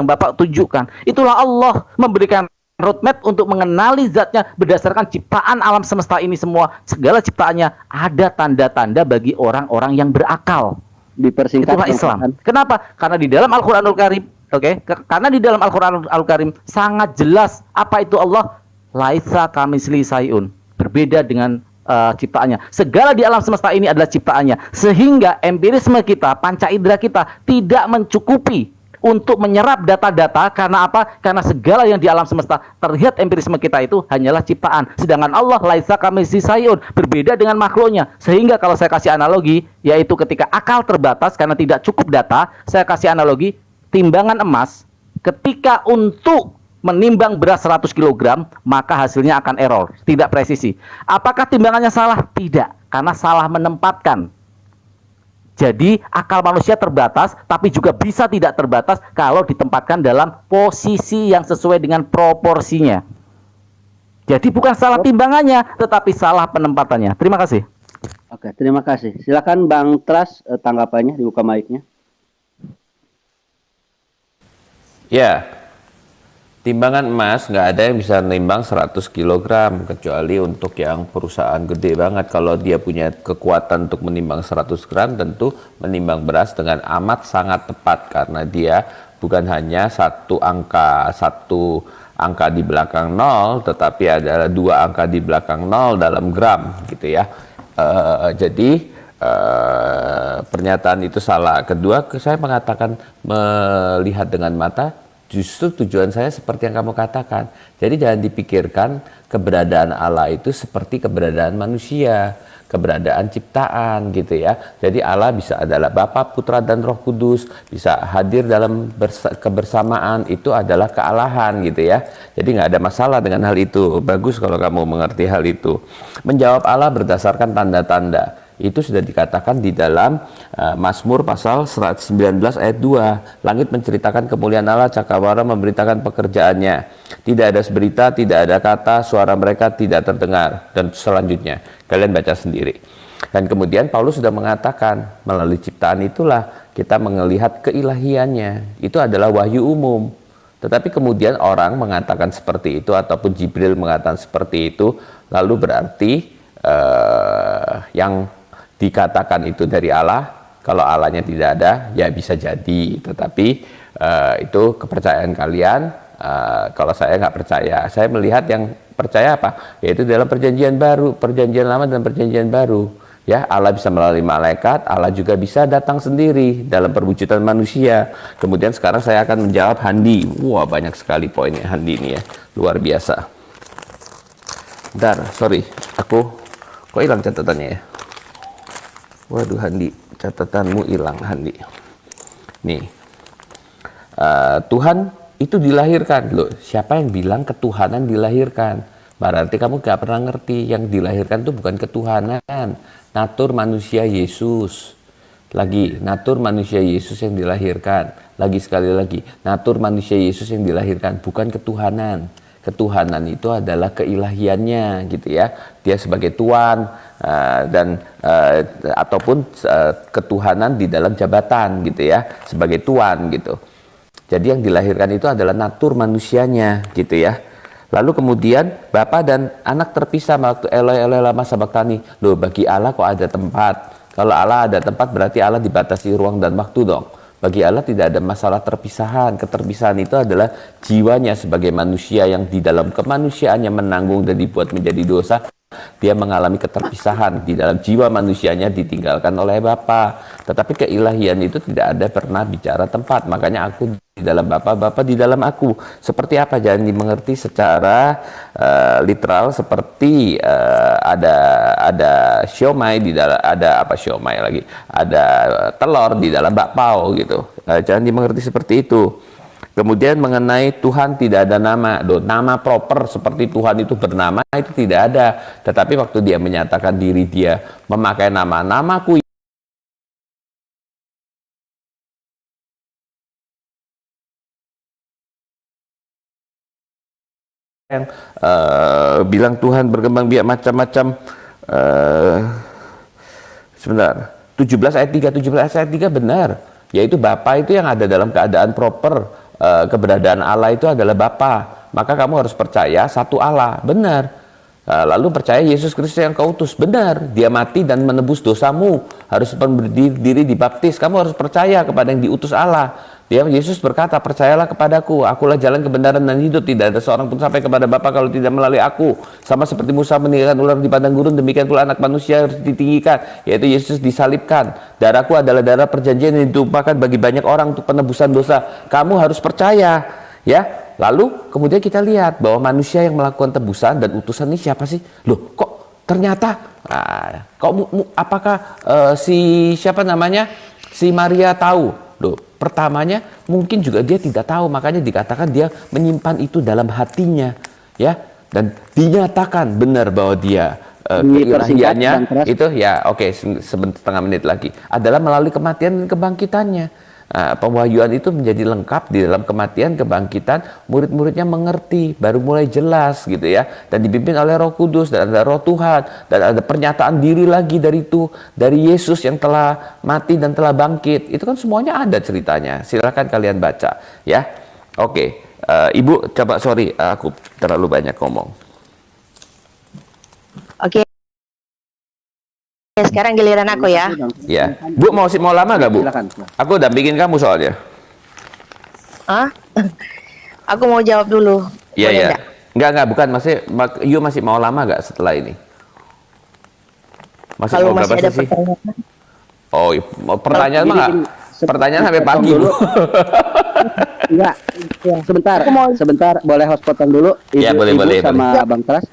Bapak tunjukkan. Itulah Allah memberikan roadmap untuk mengenali zatnya berdasarkan ciptaan alam semesta ini semua. Segala ciptaannya ada tanda-tanda bagi orang-orang yang berakal. Dipersingkat. Itulah Islam. Kenapa? Karena di dalam Al-Qur'anul Karim, karena di dalam Al-Qur'anul Karim sangat jelas apa itu Allah. Laisa kamitsli sayun. Berbeda dengan ciptaannya. Segala di alam semesta ini adalah ciptaannya. Sehingga empirisme kita, panca indera kita tidak mencukupi untuk menyerap data-data. Karena apa? Karena segala yang di alam semesta terlihat empirisme kita itu hanyalah ciptaan. Sedangkan Allah laisa kamitsli sayun, berbeda dengan makhluknya. Sehingga kalau saya kasih analogi, yaitu ketika akal terbatas karena tidak cukup data, saya kasih analogi timbangan emas ketika untuk menimbang beras 100 kg, maka hasilnya akan error, tidak presisi. Apakah timbangannya salah? Tidak, karena salah menempatkan. Jadi akal manusia terbatas, tapi juga bisa tidak terbatas kalau ditempatkan dalam posisi yang sesuai dengan proporsinya. Jadi bukan salah timbangannya, tetapi salah penempatannya. Terima kasih. Oke, terima kasih. Silakan Bang Tras, tanggapannya, dibuka mic-nya. Ya, timbangan emas nggak ada yang bisa nimbang 100 kg kecuali untuk yang perusahaan gede banget. Kalau dia punya kekuatan untuk menimbang 100 gram, tentu menimbang beras dengan amat sangat tepat karena dia bukan hanya satu angka di belakang 0, tetapi adalah 2 angka di belakang 0 dalam gram gitu ya. Jadi pernyataan itu salah. Kedua, saya mengatakan melihat dengan mata. Justru tujuan saya seperti yang kamu katakan. Jadi jangan dipikirkan keberadaan Allah itu seperti keberadaan manusia, keberadaan ciptaan gitu ya. Jadi Allah bisa adalah Bapa, Putra dan Roh Kudus, bisa hadir dalam kebersamaan, itu adalah kealahan gitu ya. Jadi nggak ada masalah dengan hal itu. Bagus kalau kamu mengerti hal itu. Menjawab Allah berdasarkan tanda-tanda. Itu sudah dikatakan di dalam Mazmur pasal 119 ayat 2. Langit menceritakan kemuliaan Allah, cakrawala memberitakan pekerjaannya. Tidak ada berita, tidak ada kata, suara mereka tidak terdengar. Dan selanjutnya, kalian baca sendiri. Dan kemudian Paulus sudah mengatakan, melalui ciptaan itulah kita melihat keilahiannya. Itu adalah wahyu umum. Tetapi kemudian orang mengatakan seperti itu, ataupun Jibril mengatakan seperti itu, lalu berarti yang dikatakan itu dari Allah. Kalau Allahnya tidak ada, ya bisa jadi. Tetapi itu kepercayaan kalian. Kalau saya nggak percaya, saya melihat yang percaya apa? Yaitu dalam perjanjian baru, perjanjian lama dan perjanjian baru. Ya, Allah bisa melalui malaikat, Allah juga bisa datang sendiri dalam perwujudan manusia. Kemudian sekarang saya akan menjawab Handi. Wah, banyak sekali poinnya Handi ini ya, luar biasa. Bentar, sorry, kok hilang catatannya ya? Waduh Handi, catatanmu hilang Handi. Nih, Tuhan itu dilahirkan loh. Siapa yang bilang ketuhanan dilahirkan? Berarti kamu gak pernah ngerti. Yang dilahirkan itu bukan ketuhanan, natur manusia Yesus. Lagi, natur manusia Yesus yang dilahirkan. Lagi sekali lagi, natur manusia Yesus yang dilahirkan, bukan ketuhanan. Ketuhanan itu adalah keilahiannya gitu ya. Dia sebagai Tuhan ataupun ketuhanan di dalam jabatan gitu ya, sebagai Tuhan gitu. Jadi yang dilahirkan itu adalah natur manusianya, gitu ya. Lalu kemudian Bapa dan Anak terpisah, waktu Eloi Eloi lama sabachthani. Loh, bagi Allah kok ada tempat? Kalau Allah ada tempat berarti Allah dibatasi ruang dan waktu dong. Bagi Allah tidak ada masalah terpisahan. Keterpisahan itu adalah jiwanya sebagai manusia yang di dalam kemanusiaannya menanggung dan dibuat menjadi dosa. Dia mengalami keterpisahan di dalam jiwa manusianya, ditinggalkan oleh Bapa. Tetapi keilahian itu tidak ada pernah bicara tempat. Makanya aku di dalam Bapa, Bapa di dalam aku. Seperti apa? Jangan dimengerti secara literal seperti ada siomay di dalam, ada apa siomay lagi? Ada telur di dalam bakpao gitu. Jangan dimengerti seperti itu. Kemudian mengenai Tuhan tidak ada nama, nama proper seperti Tuhan itu bernama itu tidak ada. Tetapi waktu dia menyatakan diri dia memakai namaku yang bilang Tuhan berkembang biak macam-macam. Sebentar, 17 ayat 3, 17 ayat 3 benar. Yaitu Bapa itu yang ada dalam keadaan proper. Keberadaan Allah itu adalah Bapa. Maka kamu harus percaya satu Allah, benar. Lalu percaya Yesus Kristus yang kau utus, benar. Dia mati dan menebus dosamu, harus berdiri dibaptis. Kamu harus percaya kepada yang diutus Allah. Yesus berkata, percayalah kepadaku, akulah jalan kebenaran dan hidup. Tidak ada seorang pun sampai kepada Bapa kalau tidak melalui aku. Sama seperti Musa meninggalkan ular di padang gurun, demikian pula Anak Manusia harus ditinggikan, yaitu Yesus disalibkan. Darahku adalah darah perjanjian yang ditumpahkan bagi banyak orang untuk penebusan dosa. Kamu harus percaya, ya. Lalu kemudian kita lihat bahwa manusia yang melakukan tebusan dan utusan ini siapa sih? Loh, kok ternyata apakah siapa namanya? Si Maria tahu? Loh, pertamanya mungkin juga dia tidak tahu, makanya dikatakan dia menyimpan itu dalam hatinya, ya, dan dinyatakan benar bahwa dia keilahiannya itu ya oke, setengah menit lagi adalah melalui kematian dan kebangkitannya. Pewahyuan itu menjadi lengkap di dalam kematian kebangkitan, murid-muridnya mengerti, baru mulai jelas gitu ya, dan dipimpin oleh Roh Kudus dan ada Roh Tuhan dan ada pernyataan diri lagi dari Yesus yang telah mati dan telah bangkit. Itu kan semuanya ada ceritanya. Silakan kalian baca ya. Oke, Ibu coba, sorry aku terlalu banyak ngomong. Oke. Sekarang giliran aku ya. Ya, Bu mau lama gak Bu? Silakan. Aku udah bikin kamu soalnya. Hah? Aku mau jawab dulu. Iya Boleh ya. nggak? Enggak bukan, masih mau lama gak setelah ini? Masih Kalau mau masih berapa ada sesi? pertanyaan. Oh, pertanyaan mah nggak? Pertanyaan sampai pagi Bu. Enggak, sebentar, boleh host potong dulu. Ya, boleh. Sama Bang Pras.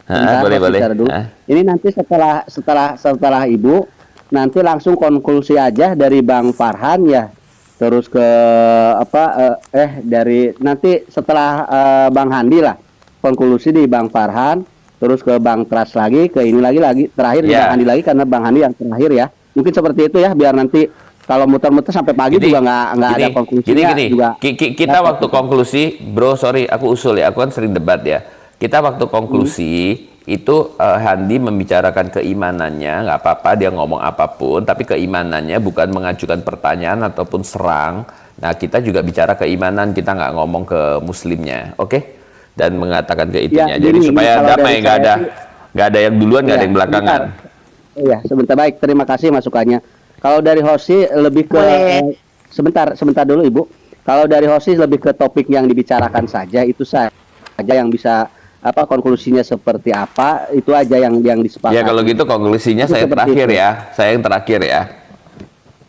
Boleh. Dulu. Ini nanti setelah Ibu nanti langsung konklusi aja dari Bang Farhan ya. Terus ke dari nanti setelah Bang Handi lah. Konklusi di Bang Farhan, terus ke Bang Pras lagi, ke ini lagi terakhir di Bang Handi lagi karena Bang Handi yang terakhir ya. Mungkin seperti itu ya, biar nanti kalau muter-muter sampai pagi juga nggak ada konklusinya. Kita waktu konklusi, bro, sorry, aku usul ya, aku kan sering debat ya. Kita waktu konklusi itu Handi membicarakan keimanannya, nggak apa-apa dia ngomong apapun, tapi keimanannya bukan mengajukan pertanyaan ataupun serang. Nah, kita juga bicara keimanan, kita nggak ngomong ke muslimnya, oke? Dan mengatakan ke itunya. Jadi supaya damai, nggak ada yang duluan, nggak ada yang belakangan. Iya, sebentar, baik, terima kasih masukannya. Kalau dari Hosi lebih ke sebentar dulu Ibu. Kalau dari Hosi lebih ke topik yang dibicarakan saja, itu saja yang bisa konklusinya seperti apa, itu aja yang disepakati. Ya kalau gitu konklusinya itu saya terakhir itu. Ya, saya yang terakhir ya.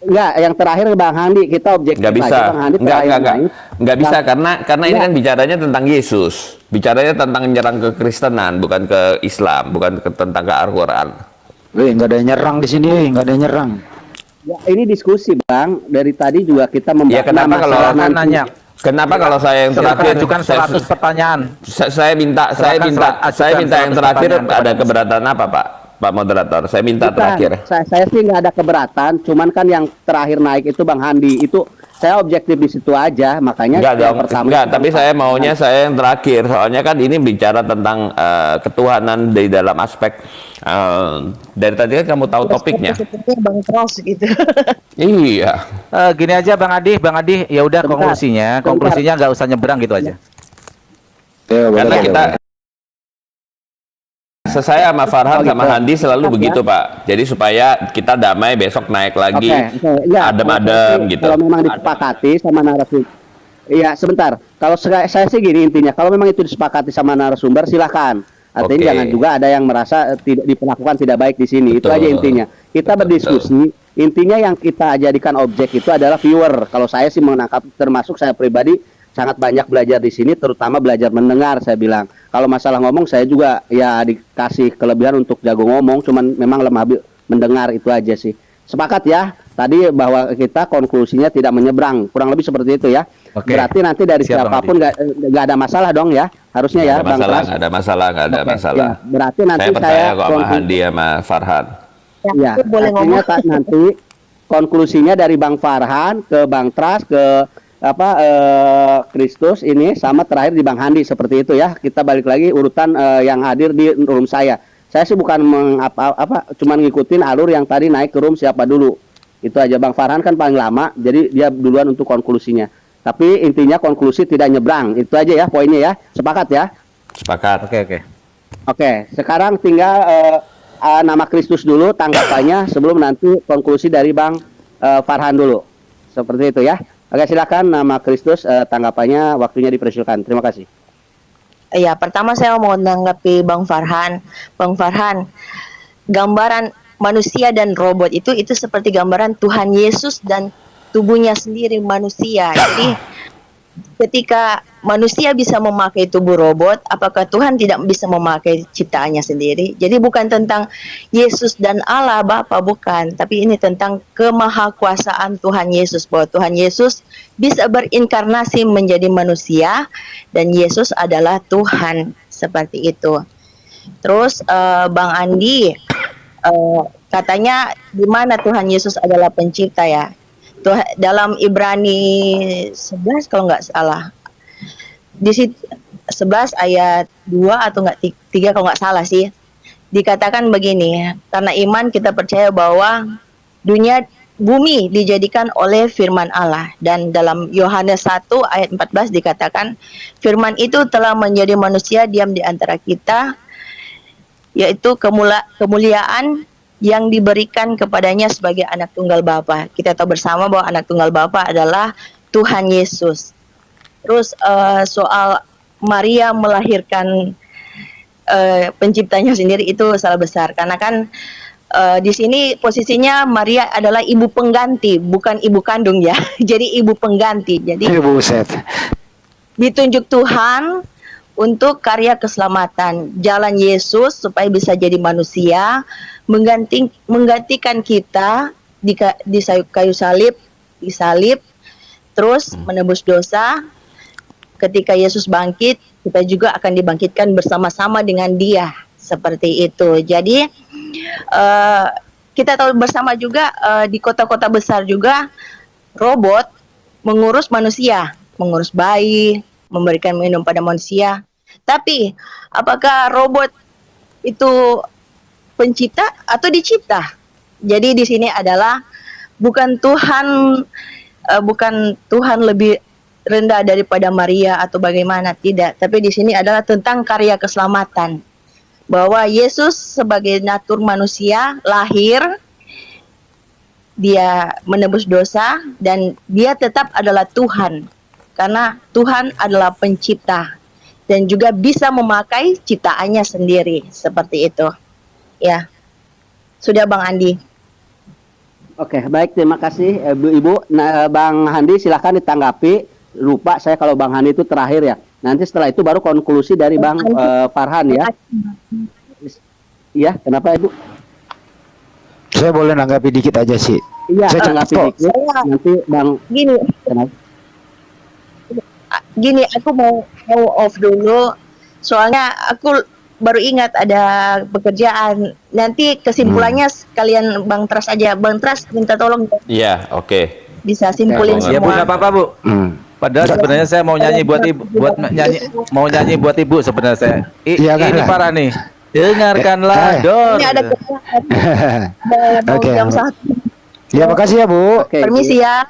Enggak, yang terakhir Bang Handi, kita objektif nggak bisa. aja, Bang Handi. Nggak bisa karena ini kan bicaranya tentang Yesus, bicaranya tentang menyerang ke Kristenan, bukan ke Islam, bukan tentang ke Al-Quran. Nggak ada yang nyerang di sini, nggak ada yang nyerang. Ya, ini diskusi Bang, dari tadi juga kita membahas. Ya kenapa kalau nanya? Kenapa kalau saya yang terakhir ajukan 100 pertanyaan? Saya minta yang terakhir ada keberatan apa Pak Moderator? Saya minta terakhir. Saya sih nggak ada keberatan, cuman kan yang terakhir naik itu Bang Handi, itu saya objektif di situ aja, makanya tapi saya maunya saya yang terakhir, soalnya kan ini bicara tentang ketuhanan dari dalam aspek dari tadi kan kamu tahu topiknya. Bang Pras gitu. Iya. Gini aja Bang Adi, ya udah Sebentar. konklusinya nggak usah nyebrang gitu aja. Karena kita saya sama Farhan sama gitu. Handi selalu begitu Pak. Jadi supaya kita damai besok naik lagi Ya, adem-adem gitu. Kalau memang disepakati sama narasumber, iya sebentar. Kalau saya sih gini intinya, kalau memang itu disepakati sama narasumber silahkan. Artinya Oke. jangan juga ada yang merasa tidak diperlakukan tidak baik di sini. Itu Betul. aja intinya. Kita Betul, berdiskusi. Intinya yang kita jadikan objek itu adalah viewer. Kalau saya sih menangkap, termasuk saya pribadi sangat banyak belajar di sini, terutama belajar mendengar. Saya bilang, kalau masalah ngomong saya juga ya dikasih kelebihan untuk jago ngomong, cuman memang lemah mendengar, itu aja sih. Sepakat ya tadi bahwa kita konklusinya tidak menyeberang, kurang lebih seperti itu ya. Oke. Berarti nanti dari Siap, Bang siapapun nggak ada masalah dong ya, harusnya ya, Bang Pras. Nggak ada masalah. Ya, berarti nanti Saya percaya kok sama konklusi- Handi sama Farhan. Ya, Aku boleh artinya ngomong. nanti konklusinya dari Bang Farhan ke Bang Pras ke Kristus ini sama terakhir di Bang Handi, seperti itu ya. Kita balik lagi urutan yang hadir di room saya. Saya sih bukan cuman ngikutin alur yang tadi naik ke room siapa dulu. Itu aja. Bang Farhan kan paling lama, jadi dia duluan untuk konklusinya. Tapi intinya konklusi tidak nyebrang. Itu aja ya poinnya ya. Sepakat ya? Sepakat. Oke. Oke, sekarang tinggal nama Kristus dulu tanggapannya sebelum nanti konklusi dari Bang Farhan dulu. Seperti itu ya. Oke, silakan nama Kristus tanggapannya, waktunya dipersilakan. Terima kasih. Ya, pertama saya mau menanggapi Bang Farhan. Bang Farhan, gambaran manusia dan robot itu seperti gambaran Tuhan Yesus dan tubuhnya sendiri manusia. Jadi ketika manusia bisa memakai tubuh robot, apakah Tuhan tidak bisa memakai ciptaannya sendiri? Jadi bukan tentang Yesus dan Allah Bapa, bukan, tapi ini tentang kemahakuasaan Tuhan Yesus, bahwa Tuhan Yesus bisa berinkarnasi menjadi manusia dan Yesus adalah Tuhan, seperti itu. Terus Bang Andi katanya di mana Tuhan Yesus adalah pencipta ya? Dalam Ibrani 11 kalau nggak salah, di situ 11 ayat 2 atau nggak 3 kalau nggak salah sih, dikatakan begini, karena iman kita percaya bahwa bumi dijadikan oleh firman Allah, dan dalam Yohanes 1 ayat 14 dikatakan firman itu telah menjadi manusia diam di antara kita, yaitu kemuliaan yang diberikan kepadanya sebagai anak tunggal Bapa. Kita tahu bersama bahwa anak tunggal Bapa adalah Tuhan Yesus. Terus soal Maria melahirkan penciptanya sendiri itu salah besar, karena kan di sini posisinya Maria adalah ibu pengganti, bukan ibu kandung ya. Jadi ibu pengganti. Jadi Buset. ditunjuk Tuhan untuk karya keselamatan, jalan Yesus supaya bisa jadi manusia, menggantikan kita di kayu salib, disalib, terus menebus dosa. Ketika Yesus bangkit, kita juga akan dibangkitkan bersama-sama dengan Dia, seperti itu. Jadi kita tahu bersama juga di kota-kota besar juga robot mengurus manusia, mengurus bayi, memberikan minum pada manusia. Tapi apakah robot itu pencipta atau dicipta? Jadi di sini adalah bukan Tuhan lebih rendah daripada Maria atau bagaimana, tidak. Tapi di sini adalah tentang karya keselamatan, bahwa Yesus sebagai natur manusia lahir, dia menebus dosa, dan dia tetap adalah Tuhan, karena Tuhan adalah pencipta dan juga bisa memakai ciptaannya sendiri, seperti itu. Ya, sudah Bang Andi. Oke, baik, terima kasih Ibu. Nah, Bang Handi silahkan ditanggapi. Lupa saya kalau Bang Handi itu terakhir ya. Nanti setelah itu baru konklusi dari Bang Farhan ya. Iya, kenapa Ibu? Saya boleh nanggapi dikit aja sih. Iya, Saya tanggapi cepat. dikit. Nanti Bang kenapa? Gini, aku mau off dulu, soalnya aku baru ingat ada pekerjaan. Nanti kesimpulannya sekalian Bang Tras aja. Bang Tras minta tolong Iya, oke. bisa simpulin Oke, Ya Bu, nggak semua. apa-apa Bu. Padahal Enggak. sebenarnya saya mau nyanyi buat ibu, mau nyanyi buat ibu sebenarnya saya. Iya, kan, Ini lah. parah nih. Dengarkanlah Dor. Ini ada kerjaan. Mau Oke, jam Bu. 1. Ya, makasih ya Bu. Oke, Permisi ya.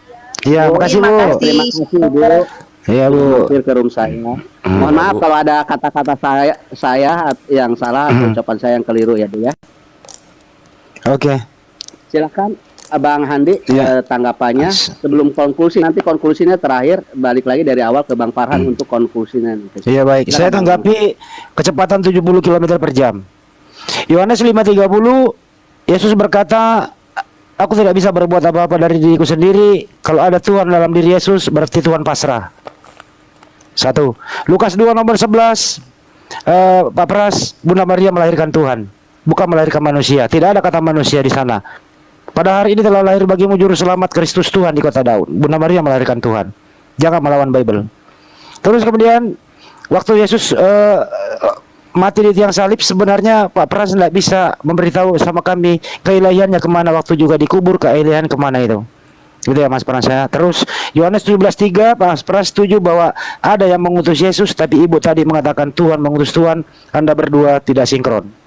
Iya, Bu. makasih Terima Bu. kasih. Terima kasih Bu. Iya Bu. Mampir ke room saya. Mohon maaf Bu. kalau ada kata-kata saya yang salah atau ucapan saya yang keliru ya Bu ya. Oke. Silakan Abang Handi Iya. tanggapannya sebelum konklusi, nanti konklusinya terakhir balik lagi dari awal ke Bang Farhan untuk konklusinya nanti. Iya baik. Silakan, Saya Bang. tanggapi kecepatan 70 km per jam. Yohanes 5:30, Yesus berkata, aku tidak bisa berbuat apa-apa dari diriku sendiri. Kalau ada Tuhan dalam diri Yesus, berarti Tuhan pasrah. 1. Lukas 2 nomor 11, Pak Pras, Bunda Maria melahirkan Tuhan, bukan melahirkan manusia. Tidak ada kata manusia di sana. Pada hari ini telah lahir bagimu juru selamat Kristus Tuhan di kota Daud. Bunda Maria melahirkan Tuhan. Jangan melawan Bible. Terus kemudian waktu Yesus mati di tiang salib, sebenarnya Pak Pras tidak bisa memberitahu sama kami keilahiannya kemana, waktu juga dikubur keilahian kemana itu. Gitu ya Mas Pras saya. Terus Yohanes 17:3, Mas Pras setuju bahwa ada yang mengutus Yesus, tapi ibu tadi mengatakan Tuhan mengutus Tuhan. Anda berdua tidak sinkron.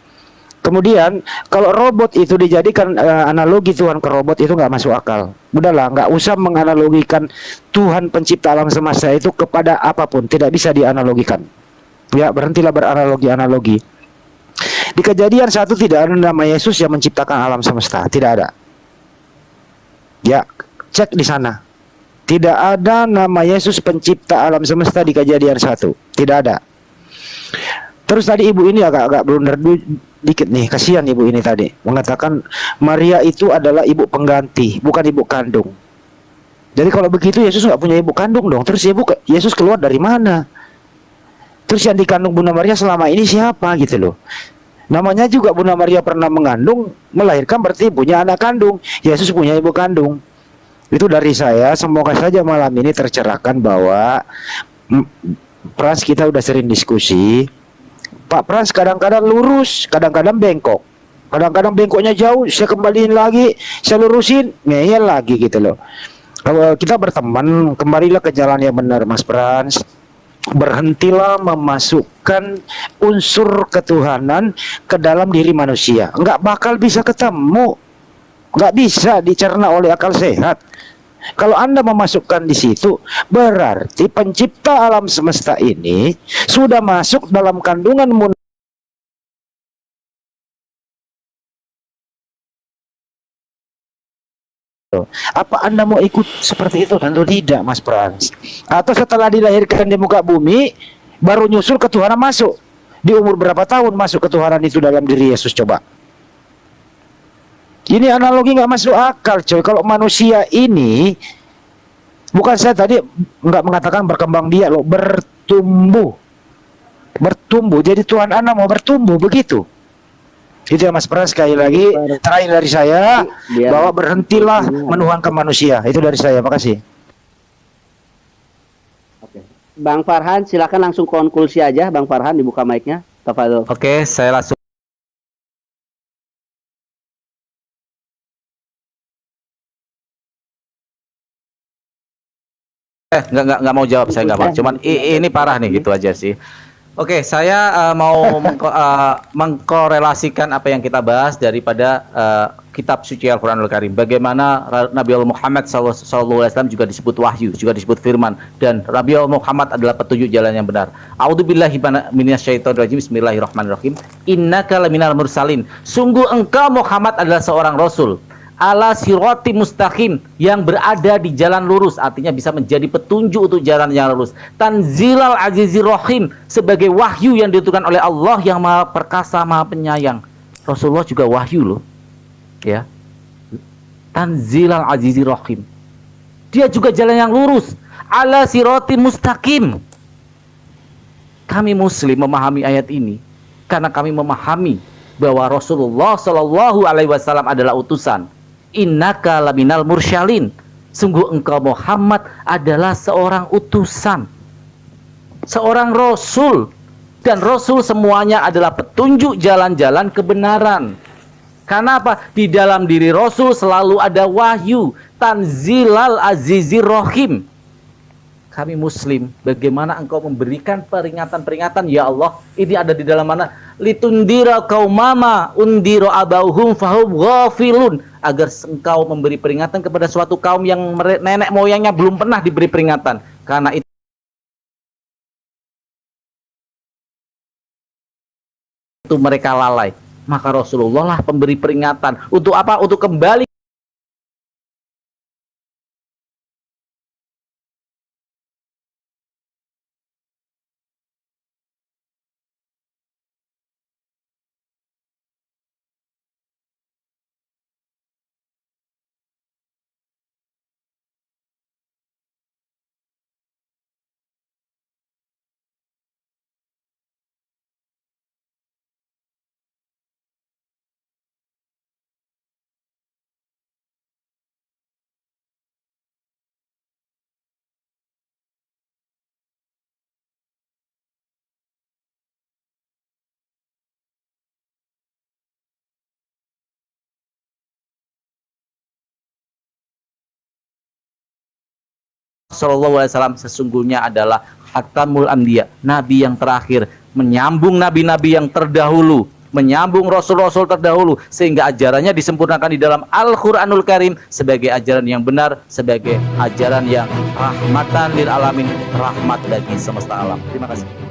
Kemudian kalau robot itu dijadikan analogi Tuhan ke robot, itu nggak masuk akal. Udahlah, nggak usah menganalogikan Tuhan pencipta alam semesta itu kepada apapun, tidak bisa dianalogikan. Ya, berhentilah beranalogi-analogi. Di Kejadian 1 tidak ada nama Yesus yang menciptakan alam semesta, tidak ada. Ya, cek di sana. Tidak ada nama Yesus pencipta alam semesta di Kejadian 1, tidak ada. Terus tadi ibu ini agak blunder dikit nih, kasihan ibu ini tadi mengatakan Maria itu adalah ibu pengganti, bukan ibu kandung. Jadi kalau begitu Yesus nggak punya ibu kandung dong. Terus Yesus keluar dari mana? Terus yang dikandung Bunda Maria selama ini siapa gitu loh? Namanya juga Bunda Maria pernah mengandung, melahirkan, berarti punya anak kandung. Yesus punya ibu kandung. Itu dari saya. Semoga saja malam ini tercerahkan bahwa Pras, kita udah sering diskusi. Pak Pras kadang-kadang lurus, kadang-kadang bengkok. Kadang-kadang bengkoknya jauh, saya kembaliin lagi, saya lurusin, ngeyel lagi gitu loh. Kalau kita berteman, kembalilah ke jalan yang benar Mas Pras. Berhentilah memasukkan unsur ketuhanan ke dalam diri manusia. Nggak bakal bisa ketemu, nggak bisa dicerna oleh akal sehat. Kalau Anda memasukkan di situ, berarti pencipta alam semesta ini sudah masuk dalam kandungan Apa Anda mau ikut seperti itu? Tentu tidak, Mas Frans. Atau setelah dilahirkan di muka bumi, baru nyusul ketuhanan masuk. Di umur berapa tahun masuk ketuhanan itu dalam diri Yesus, coba? Ini analogi nggak masuk akal, coy. Kalau manusia ini, bukan saya tadi nggak mengatakan berkembang biak loh, bertumbuh. Jadi Tuhan Anda mau bertumbuh, begitu. Itu ya Mas Pras, sekali lagi terakhir dari saya, bahwa berhentilah menuhankan manusia. Itu dari saya, makasih. Oke. Bang Farhan, silakan langsung konklusi aja. Bang Farhan, dibuka mic-nya. Tafadhol. Oke, saya langsung. Nggak mau jawab, saya nggak mau. Cuman ini parah nih, gitu aja sih. Oke, saya mau mengkorelasikan apa yang kita bahas daripada kitab suci Al-Quranul Karim. Bagaimana Nabi Allah Muhammad SAW juga disebut wahyu, juga disebut firman. Dan Nabi Allah Muhammad adalah petunjuk jalan yang benar. A'udzubillahi minasyaitonirrajim. Bismillahirrahmanirrahim. Innaka laminal mursalin. Sungguh engkau Muhammad adalah seorang rasul. Ala siroti mustaqim, yang berada di jalan lurus, artinya bisa menjadi petunjuk untuk jalan yang lurus. Tanzilal azizir rahim, sebagai wahyu yang diturunkan oleh Allah yang maha perkasa, maha penyayang. Rasulullah juga wahyu loh, ya. Tanzilal azizir rahim, dia juga jalan yang lurus. Ala siroti mustaqim. Kami muslim memahami ayat ini karena kami memahami bahwa Rasulullah Shallallahu Alaihi Wasallam adalah utusan. Innaka laminal mursyalin. Sungguh engkau Muhammad adalah seorang utusan, seorang rasul. Dan rasul semuanya adalah petunjuk jalan-jalan kebenaran. Karena apa? Di dalam diri rasul selalu ada wahyu. Tanzilal azizir rahim. Kami muslim, bagaimana engkau memberikan peringatan-peringatan, ya Allah, ini ada di dalam mana? Litundira kaumama undiro abauhum fahum ghafilun. agar engkau memberi peringatan kepada suatu kaum yang nenek moyangnya belum pernah diberi peringatan. Karena itu mereka lalai. Maka Rasulullah lah pemberi peringatan. Untuk apa? Untuk kembali Sallallahu Alaihi Wasallam sesungguhnya adalah Khatamul Anbiya, nabi yang terakhir, menyambung nabi-nabi yang terdahulu, menyambung rasul-rasul terdahulu, sehingga ajarannya disempurnakan di dalam Al-Quranul Karim sebagai ajaran yang benar, sebagai ajaran yang rahmatan lil alamin, rahmat bagi semesta alam. Terima kasih.